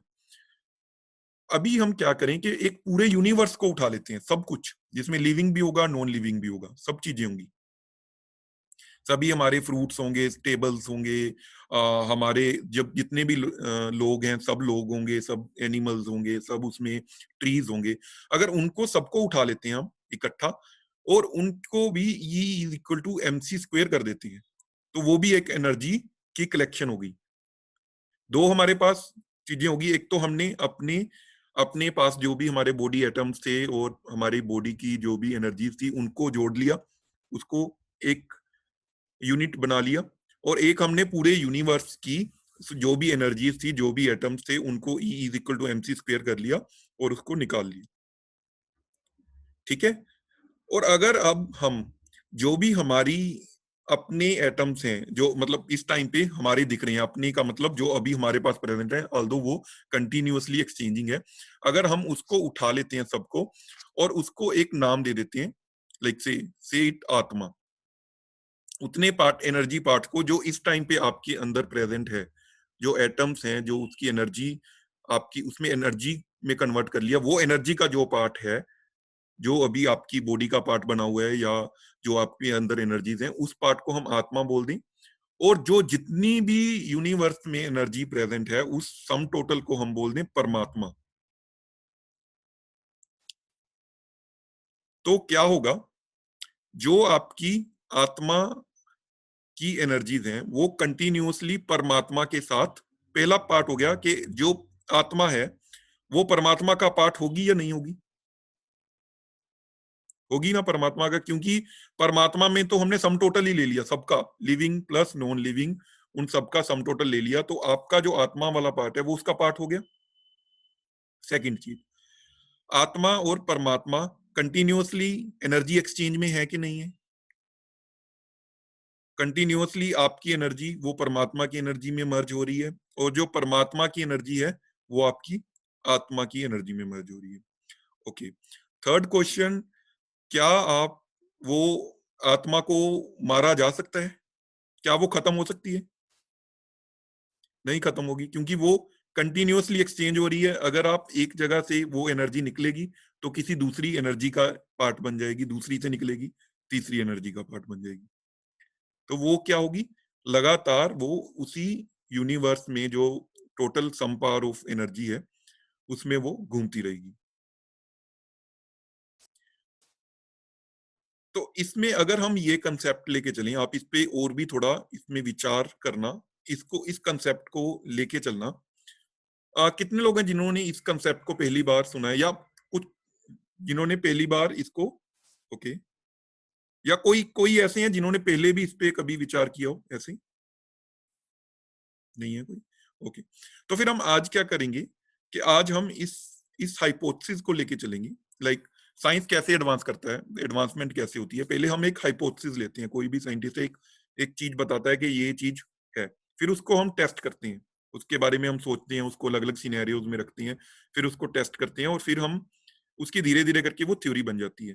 Speaker 1: अभी हम क्या करें कि एक पूरे यूनिवर्स को उठा लेते हैं, सब कुछ जिसमें लिविंग भी होगा नॉन लिविंग भी होगा, सब चीजें होंगी, सभी हमारे फ्रूट्स होंगे, टेबल्स होंगे, हमारे जब जितने भी लोग हैं सब लोग होंगे, सब एनिमल्स होंगे, सब उसमें ट्रीज होंगे। अगर उनको सबको उठा लेते हैं हम इकट्ठा और उनको भी E is equal to mc square कर देते हैं, तो वो भी एक एनर्जी की कलेक्शन होगी। दो हमारे पास चीजें होगी, एक तो हमने अपने अपने पास जो भी हमारे बॉडी एटम्स थे और हमारी बॉडी की जो भी एनर्जीज थी उनको जोड़ लिया, उसको एक यूनिट बना लिया, और एक हमने पूरे यूनिवर्स की जो भी एनर्जीज थी, जो भी एटम्स थे, उनको E is equal to mc square कर लिया और उसको निकाल लिया। ठीक है? और अगर अब हम जो भी हमारी अपने एटम्स हैं, जो मतलब इस टाइम पे हमारे दिख रहे हैं, अपने का मतलब जो अभी हमारे पास प्रेजेंट है, ऑल्दो वो कंटिन्यूअसली एक्सचेंजिंग है, अगर हम उसको उठा लेते हैं सबको और उसको एक नाम दे देते हैं, लाइक से इट आत्मा, उतने पार्ट एनर्जी पार्ट को जो इस टाइम पे आपके अंदर प्रेजेंट है, जो एटम्स हैं, जो उसकी एनर्जी आपकी उसमें एनर्जी में कन्वर्ट कर लिया, वो एनर्जी का जो पार्ट है, जो अभी आपकी बॉडी का पार्ट बना हुआ है या जो आपके अंदर एनर्जीज हैं, उस पार्ट को हम आत्मा बोल दें, और जो जितनी भी यूनिवर्स में एनर्जी प्रेजेंट है उस सम टोटल को हम बोल दें परमात्मा। तो क्या होगा, जो आपकी आत्मा की एनर्जीज हैं वो कंटिन्यूअसली परमात्मा के साथ, पहला पार्ट हो गया कि जो आत्मा है वो परमात्मा का पार्ट होगी या नहीं होगी? होगी ना परमात्मा का, क्योंकि परमात्मा में तो हमने सम टोटल ही ले लिया, सबका लिविंग प्लस नॉन लिविंग, उन सबका सम टोटल ले लिया, तो आपका जो आत्मा वाला पार्ट है वो उसका पार्ट हो गया। सेकंड चीज, आत्मा और परमात्मा कंटिन्यूअसली एनर्जी एक्सचेंज में है कि नहीं है? कंटिन्यूअसली आपकी एनर्जी वो परमात्मा की एनर्जी में मर्ज हो रही है, और जो परमात्मा की एनर्जी है वो आपकी आत्मा की एनर्जी में मर्ज हो रही है। ओके, थर्ड क्वेश्चन, क्या आप वो आत्मा को मारा जा सकता है? क्या वो खत्म हो सकती है? नहीं खत्म होगी, क्योंकि वो कंटिन्यूअसली एक्सचेंज हो रही है। अगर आप एक जगह से वो एनर्जी निकलेगी तो किसी दूसरी एनर्जी का पार्ट बन जाएगी, दूसरी से निकलेगी तीसरी एनर्जी का पार्ट बन जाएगी, तो वो क्या होगी, लगातार वो उसी यूनिवर्स में जो total sum power of energy है उसमें वो घूमती रहेगी। तो इसमें अगर हम ये कंसेप्ट लेके चलें, आप इस पे और भी थोड़ा इसमें विचार करना, इसको इस कंसेप्ट को लेके चलना। कितने लोग हैं जिन्होंने इस कंसेप्ट को पहली बार सुना है, या कुछ जिन्होंने पहली बार इसको, ओके, या कोई कोई ऐसे हैं जिन्होंने पहले भी इस पे कभी विचार किया हो? ऐसे नहीं है कोई? ओके, तो फिर हम आज क्या करेंगे कि आज हम इस हाइपोथेसिस को लेके चलेंगे, लाइक साइंस कैसे एडवांस करता है, एडवांसमेंट कैसे होती है। पहले हम एक हाइपोथेसिस लेते हैं, कोई भी साइंटिस्ट एक चीज बताता है कि ये चीज है, फिर उसको हम टेस्ट करते हैं, उसके बारे में हम सोचते हैं, उसको अलग अलग सिनेरियोज में रखते हैं, फिर उसको टेस्ट करते हैं, और फिर हम उसकी धीरे धीरे करके वो थ्योरी बन जाती है।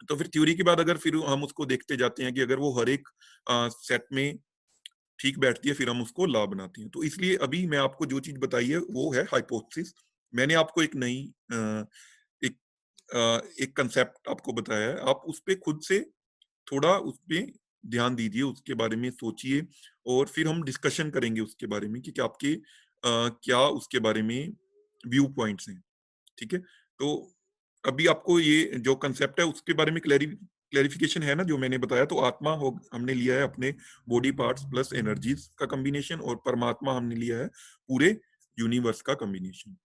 Speaker 1: तो फिर थ्योरी के बाद अगर फिर हम उसको देखते जाते हैं कि अगर वो हर एक सेट में ठीक बैठती है, फिर हम उसको लॉ बनाते हैं। तो इसलिए अभी मैं आपको जो चीज बताई है वो है हाइपोथेसिस। मैंने आपको एक नई एक एक कंसेप्ट आपको बताया है, आप उस पे खुद से थोड़ा उस पे ध्यान दीजिए, उसके बारे में सोचिए, और फिर हम डिस्कशन करेंगे उसके बारे में कि क्या आपके क्या उसके बारे में व्यू पॉइंट्स हैं। ठीक है? तो अभी आपको ये जो कंसेप्ट है उसके बारे में क्लैरिफिकेशन है ना, जो मैंने बताया। तो आत्मा हो हमने लिया है अपने बॉडी पार्ट्स प्लस एनर्जीज का कॉम्बिनेशन, और परमात्मा हमने लिया है पूरे यूनिवर्स का कॉम्बिनेशन।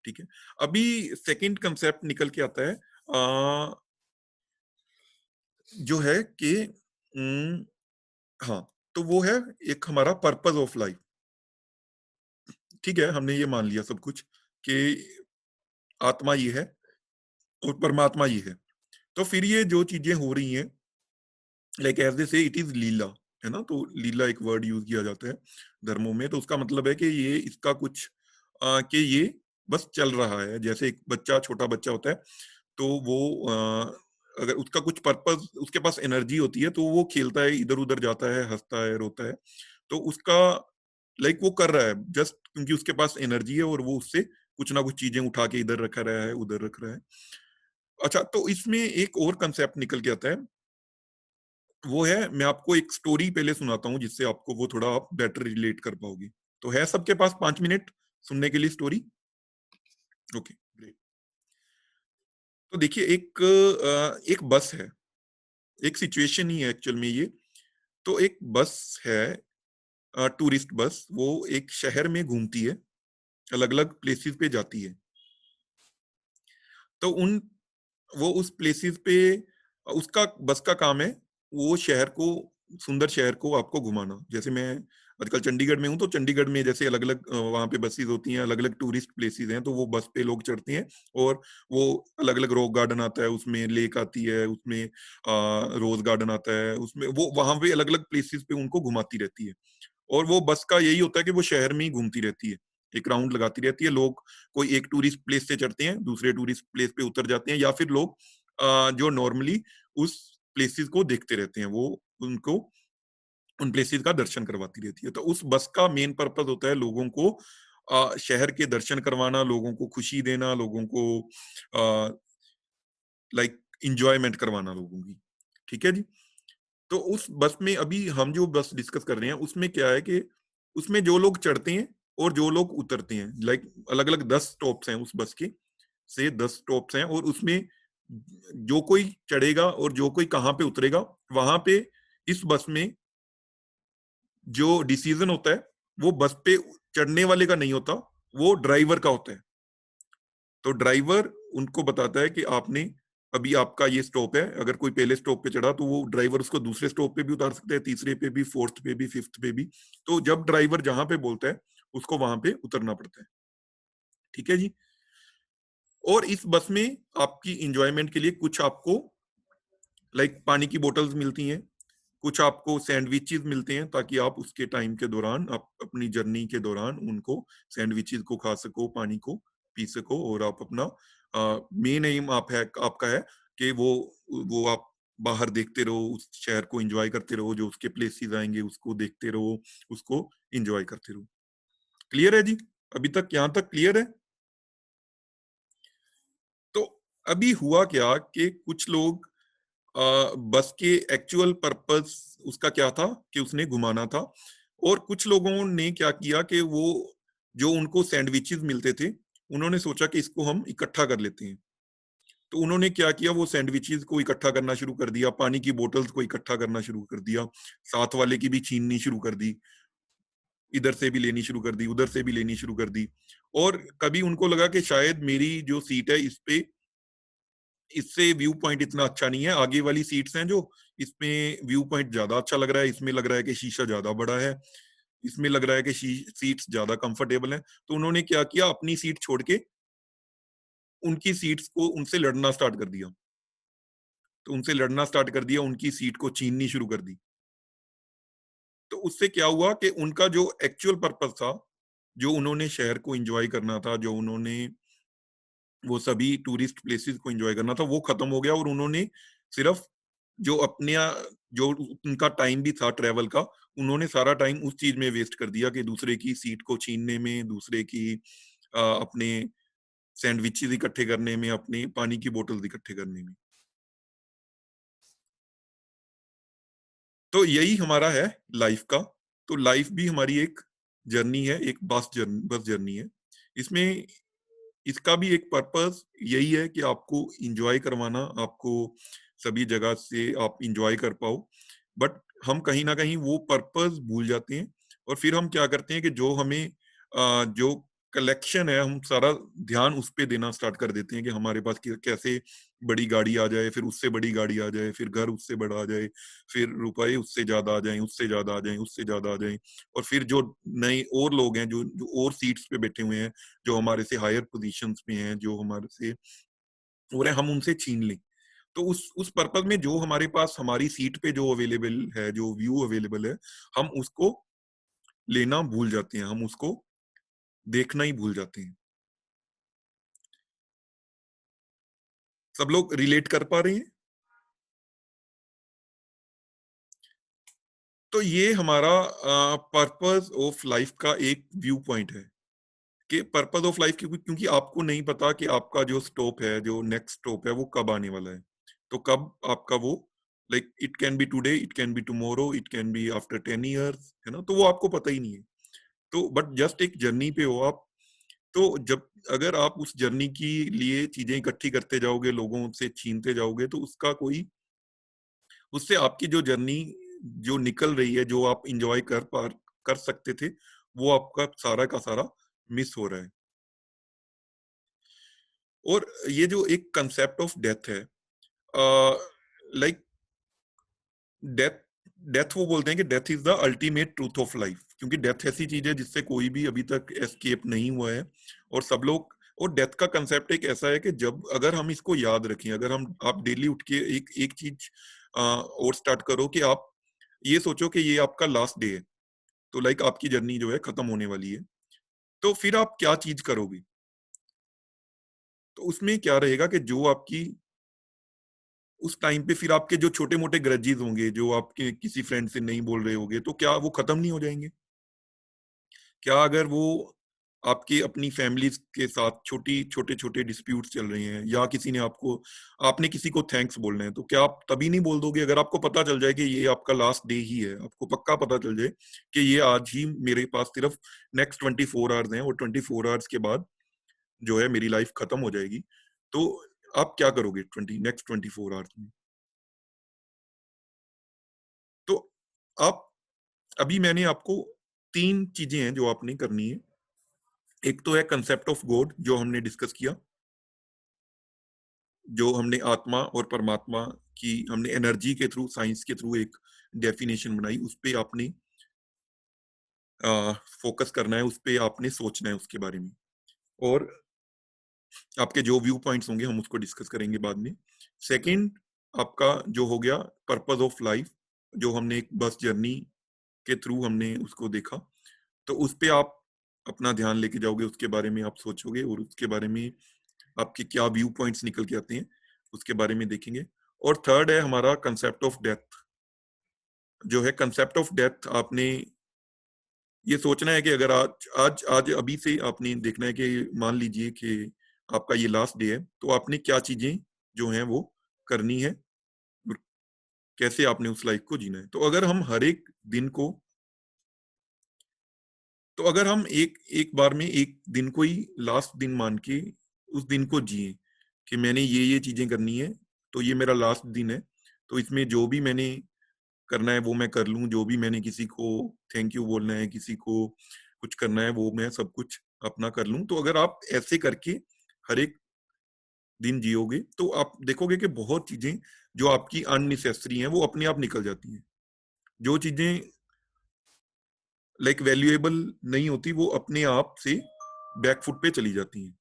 Speaker 1: ठीक है, अभी सेकंड कंसेप्ट निकल के आता है जो है कि हाँ, तो वो है एक हमारा पर्पस ऑफ लाइफ। ठीक है, हमने ये मान लिया सब कुछ कि आत्मा ये है और परमात्मा ये है। तो फिर ये जो चीजें हो रही हैं, लाइक एज दे से इट इज लीला, है ना, तो लीला एक वर्ड यूज किया जाता है धर्मों में, तो उसका मतलब है कि ये इसका कुछ कि ये बस चल रहा है। जैसे एक बच्चा, छोटा बच्चा होता है, तो वो अगर उसका कुछ पर्पस, उसके पास एनर्जी होती है, तो वो खेलता है, इधर उधर जाता है, हंसता है, रोता है, तो उसका लाइक वो कर रहा है जस्ट क्योंकि उसके पास एनर्जी है और वो उससे कुछ ना कुछ चीजें उठा के इधर रख रहा है, उधर रख रहा है। अच्छा, तो इसमें एक और कंसेप्ट निकल के आता है, वो है, मैं आपको एक स्टोरी पहले सुनाता हूँ जिससे आपको वो थोड़ा आप बेटर रिलेट कर पाओगे। तो है सबके पास 5 मिनट सुनने के लिए स्टोरी? Okay, great. तो देखिए, एक बस है, एक सिचुएशन ही है एक्चुअल में ये। तो एक बस है, टूरिस्ट बस, वो एक शहर में घूमती है, अलग अलग प्लेसेस पे जाती है। तो वो उस प्लेसेस पे, उसका बस का काम है वो शहर को, सुंदर शहर को आपको घुमाना। जैसे मैं आजकल चंडीगढ़ में हूँ, तो चंडीगढ़ में जैसे अलग अलग वहाँ पे बसेस होती हैं, अलग अलग टूरिस्ट प्लेसेस हैं, तो वो बस पे लोग चढ़ते हैं और वो अलग अलग रॉक गार्डन आता है, उसमें लेक आती है, उसमें रोज गार्डन आता है, उसमें वो वहां पे अलग अलग प्लेसेस पे उनको घुमाती रहती है। और वो बस का यही होता है कि वो शहर में ही घूमती रहती है, एक राउंड लगाती रहती है। लोग कोई एक टूरिस्ट प्लेस से चढ़ते हैं, दूसरे टूरिस्ट प्लेस पे उतर जाते हैं, या फिर लोग जो नॉर्मली उस प्लेसेस को देखते रहते हैं, वो उनको उन प्लेसेस का दर्शन करवाती रहती है। तो उस बस का मेन पर्पस होता है लोगों को शहर के दर्शन करवाना, लोगों को खुशी देना, लोगों को लाइक इंजॉयमेंट करवाना लोगों की। ठीक है जी। तो उस बस में अभी हम जो बस डिस्कस कर रहे हैं, उसमें क्या है कि उसमें जो लोग चढ़ते हैं और जो लोग उतरते हैं, लाइक अलग अलग 10 स्टॉप्स हैं उस बस के, से 10 स्टॉप्स हैं, और उसमें जो कोई चढ़ेगा और जो कोई कहाँ पे उतरेगा, वहां पे इस बस में जो डिसीजन होता है वो बस पे चढ़ने वाले का नहीं होता, वो ड्राइवर का होता है। तो ड्राइवर उनको बताता है कि आपने अभी आपका ये स्टॉप है, अगर कोई पहले स्टॉप पे चढ़ा तो वो ड्राइवर उसको दूसरे स्टॉप पे भी उतार सकता है, तीसरे पे भी, फोर्थ पे भी, फिफ्थ पे भी। तो जब ड्राइवर जहां पे बोलता है उसको वहां पे उतरना पड़ता है। ठीक है जी। और इस बस में आपकी इंजॉयमेंट के लिए कुछ आपको लाइक पानी की बोतल्स मिलती हैं, कुछ आपको सैंडविचेस मिलते हैं, ताकि आप उसके टाइम के दौरान, आप अपनी जर्नी के दौरान उनको सैंडविचेस को खा सको, पानी को पी सको, और आप अपना मेन एम आपका है कि वो आप बाहर देखते रहो, उस शहर को एंजॉय करते रहो, जो उसके प्लेसेस आएंगे उसको देखते रहो, उसको एंजॉय करते रहो। क्लियर है जी? अभी तक यहाँ तक क्लियर है? तो अभी हुआ क्या कि कुछ लोग बस के एक्चुअल पर्पस उसका क्या था कि उसने घुमाना था, और कुछ लोगों ने क्या किया कि वो जो उनको सैंडविचेस मिलते थे, उन्होंने सोचा कि इसको हम इकट्ठा कर लेते हैं। तो उन्होंने क्या किया, वो सैंडविचेस को इकट्ठा करना शुरू कर दिया, पानी की बोतल्स को इकट्ठा करना शुरू कर दिया, साथ वाले की भी छीननी शुरू कर दी, इधर से भी लेनी शुरू कर दी, उधर से भी लेनी शुरू कर दी। और कभी उनको लगा कि शायद मेरी जो सीट है इस पे, इससे व्यू पॉइंट इतना अच्छा नहीं है, आगे वाली सीट्स हैं जो, इसमें व्यू पॉइंट ज्यादा अच्छा लग रहा है, इसमें लग रहा है कि शीशा ज्यादा बड़ा है, इसमें लग रहा है कि सीट्स ज्यादा कंफर्टेबल है। तो उन्होंने क्या किया, अपनी सीट छोड़ के उनकी सीट्स को, उनसे लड़ना स्टार्ट कर दिया। तो उनसे लड़ना स्टार्ट कर दिया, उनकी सीट को छीननी शुरू कर दी। तो उससे क्या हुआ कि उनका जो एक्चुअल पर्पस था, जो उन्होंने शहर को एंजॉय करना था, जो उन्होंने वो सभी टूरिस्ट प्लेसेस को एंजॉय करना था, वो खत्म हो गया। और उन्होंने सिर्फ जो अपने जो उनका टाइम भी था ट्रेवल का, उन्होंने सारा टाइम उस चीज में वेस्ट कर दिया कि दूसरे की सीट को छीनने में, दूसरे की अपने सैंडविचेस इकट्ठे करने में, अपने पानी की बोतल इकट्ठे करने में। तो यही हमारा है लाइफ का। तो लाइफ भी हमारी एक जर्नी है, एक बस जर्नी है। इसमें इसका भी एक पर्पस यही है कि आपको इंजॉय करवाना, आपको सभी जगह से आप इंजॉय कर पाओ। बट हम कहीं ना कहीं वो पर्पस भूल जाते हैं, और फिर हम क्या करते हैं कि जो हमें जो कलेक्शन है, हम सारा ध्यान उस पे देना स्टार्ट कर देते हैं कि हमारे पास कैसे बड़ी गाड़ी आ जाए, फिर उससे बड़ी गाड़ी आ जाए, फिर घर उससे बड़ा आ जाए, फिर रुपए उससे ज्यादा आ जाएं, उससे ज्यादा आ जाएं, उससे ज्यादा आ जाएं, और फिर जो नए और लोग हैं जो जो और सीट्स पे बैठे हुए हैं, जो हमारे से हायर पोजीशंस में हैं, जो हमारे से और हम उनसे छीन लें। तो उस पर्पज में जो हमारे पास हमारी सीट पे जो अवेलेबल है, जो व्यू अवेलेबल है, हम उसको लेना भूल जाते हैं, हम उसको देखना ही भूल जाते हैं। सब लोग रिलेट कर पा रहे हैं? तो ये हमारा पर्पस ऑफ लाइफ का एक व्यू पॉइंट है कि पर्पस ऑफ लाइफ, क्योंकि आपको नहीं पता कि आपका जो स्टॉप है, जो नेक्स्ट स्टॉप है, वो कब आने वाला है। तो कब आपका वो, like it can be today, it can be tomorrow, it can be after 10 years, है ना, तो वो आपको पता ही नहीं है। तो बट जस्ट एक जर्नी पे हो आप, तो जब अगर आप उस जर्नी की लिए चीजें इकट्ठी करते जाओगे, लोगों से छीनते जाओगे, तो उसका कोई, उससे आपकी जो जर्नी जो निकल रही है, जो आप इंजॉय कर सकते थे, वो आपका सारा का सारा मिस हो रहा है। और ये जो एक कंसेप्ट ऑफ डेथ है, लाइक डेथ डेथ वो बोलते हैं कि death is the ultimate truth of life, क्योंकि डेथ ऐसी चीज है जिससे कोई भी अभी तक एस्केप नहीं हुआ है, और सब लोग, और डेथ का कंसेप्ट एक ऐसा है कि जब अगर हम इसको याद रखें, अगर हम आप डेली उठ के एक एक चीज और स्टार्ट करो कि आप ये सोचो कि ये आपका लास्ट डे है, तो लाइक आपकी जर्नी जो है खत्म होने वाली है, तो फिर आप क्या चीज करोगे? तो उसमें क्या रहेगा कि जो आपकी उस टाइम पे फिर आपके जो छोटे मोटे ग्रजेस होंगे, जो आपके किसी फ्रेंड से नहीं बोल रहे होंगे, तो क्या वो खत्म नहीं हो जाएंगे? क्या अगर वो आपकी अपनी फैमिली के साथ छोटे छोटे डिस्प्यूट्स चल रहे हैं, या किसी ने आपने किसी को थैंक्स बोलना है, तो क्या आप तभी नहीं बोल दोगे? अगर आपको पता चल जाए कि ये आपका लास्ट डे ही है, आपको पक्का पता चल जाए कि ये आज ही मेरे पास सिर्फ नेक्स्ट 24 आवर्स हैं, और 24 आवर्स के बाद जो है मेरी लाइफ खत्म हो जाएगी, तो आप क्या करोगे नेक्स्ट 24 आवर्स में? तो आप, अभी मैंने आपको 3 चीजें हैं जो आपने करनी है। एक तो है कंसेप्ट ऑफ गॉड, जो हमने डिस्कस किया, जो हमने आत्मा और परमात्मा की हमने एनर्जी के थ्रू, साइंस के थ्रू एक डेफिनेशन बनाई, उस पे आपने फोकस करना है, उस पे आपने सोचना है उसके बारे में, और आपके जो व्यू पॉइंट्स होंगे हम उसको डिस्कस करेंगे बाद में। सेकंड, आपका जो हो गया पर्पस ऑफ लाइफ, जो हमने एक बस जर्नी के थ्रू हमने उसको देखा, तो उस पे आप अपना ध्यान लेके जाओगे, उसके बारे में आप सोचोगे, और उसके बारे में आपके क्या व्यू पॉइंट्स निकल के आते हैं उसके बारे में देखेंगे। और थर्ड है हमारा कंसेप्ट ऑफ डेथ। जो है कंसेप्ट ऑफ डेथ, आपने ये सोचना है कि अगर आज आज आज अभी से आपने देखना है कि मान लीजिए कि आपका ये लास्ट डे है, तो आपने क्या चीजें जो हैं वो करनी है, और कैसे आपने उस लाइफ को जीना है। तो अगर हम हर एक दिन को, तो अगर हम एक बार में एक दिन को ही लास्ट दिन मान के उस दिन को जिए कि मैंने ये चीजें करनी है, तो ये मेरा लास्ट दिन है, तो इसमें जो भी मैंने करना है वो मैं कर लूं, जो भी मैंने किसी को थैंक यू बोलना है, किसी को कुछ करना है, वो मैं सब कुछ अपना कर लूं। तो अगर आप ऐसे करके हर एक दिन जियोगे, तो आप देखोगे कि बहुत चीजें जो आपकी अननेसेसरी हैं वो अपने आप निकल जाती हैं। जो चीजें लाइक वैल्यूएबल नहीं होती, वो अपने आप से बैकफुट पे चली जाती हैं।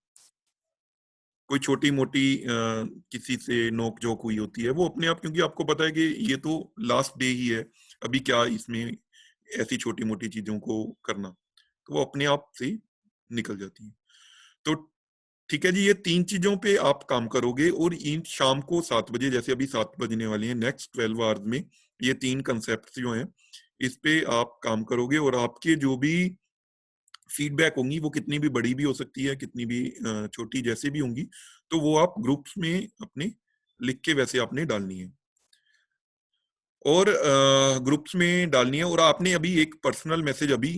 Speaker 1: कोई छोटी मोटी किसी से नोक झोंक हुई होती है, वो अपने आप, क्योंकि आपको पता है कि ये तो लास्ट डे ही है, अभी क्या इसमें ऐसी छोटी मोटी चीजों को करना, तो वो अपने आप से निकल जाती है। तो ठीक है जी, ये 3 चीजों पे आप काम करोगे, और इन शाम को 7 बजे, जैसे अभी 7 बजने वाले हैं, नेक्स्ट 12 आवर्स में ये 3 कंसेप्ट जो हैं इस पे आप काम करोगे, और आपके जो भी फीडबैक होंगी, वो कितनी भी बड़ी भी हो सकती है, कितनी भी छोटी जैसे भी होंगी, तो वो आप ग्रुप्स में अपने लिख के वैसे आपने डालनी है, और ग्रुप्स में डालनी है। और आपने अभी एक पर्सनल मैसेज अभी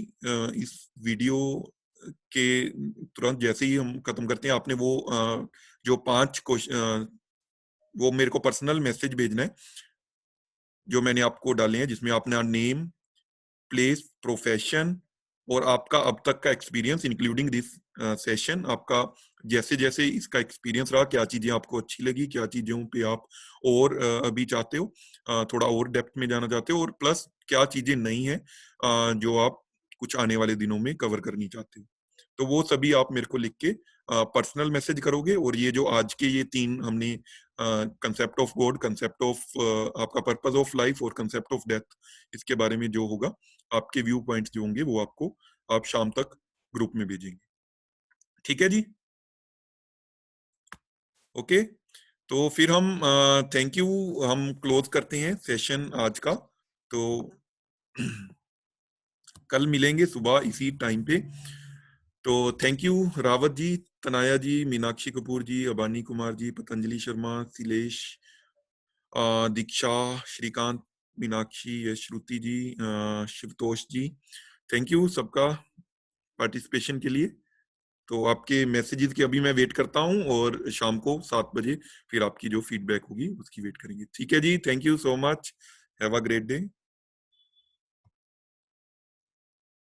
Speaker 1: इस वीडियो के तुरंत जैसे ही हम खत्म करते हैं, आपने वो जो 5 क्वेश्चन, वो मेरे को पर्सनल मैसेज भेजना है, जो मैंने आपको डाले हैं, जिसमें आपने नेम, प्लेस, प्रोफेशन और आपका अब तक का एक्सपीरियंस इंक्लूडिंग दिस सेशन आपका जैसे जैसे इसका एक्सपीरियंस रहा, क्या चीजें आपको अच्छी लगी, क्या चीजों पे आप और अभी चाहते हो थोड़ा और डेप्थ में जाना चाहते हो, और प्लस क्या चीजें नहीं है जो आप कुछ आने वाले दिनों में कवर करनी चाहते हो, तो वो सभी आप मेरे को लिख के पर्सनल मैसेज करोगे। और ये जो आज के ये 3 हमने concept of God, concept of आपका पर्पस ऑफ लाइफ और कंसेप्ट ऑफ डेथ, इसके बारे में जो होगा आपके व्यू पॉइंट्स जो होंगे वो आपको आप शाम तक ग्रुप में भेजेंगे। ठीक है जी, ओके। तो फिर हम थैंक यू, हम क्लोज करते हैं सेशन आज का। तो कल मिलेंगे सुबह इसी टाइम पे। तो thank you Rawat ji, Tanaya ji, Meenakshi Kapoor ji, Abani Kumar ji, Patanjali Sharma, Shilesh, Diksha, Shrikant, Meenakshi, Shruti ji, Shivtosh ji, thank you सबका पार्टिसिपेशन के लिए। तो आपके मैसेजेस की अभी मैं वेट करता हूं, और शाम को 7 बजे फिर आपकी जो फीडबैक होगी उसकी वेट करेंगे। ठीक है जी, thank you so much, have a great day.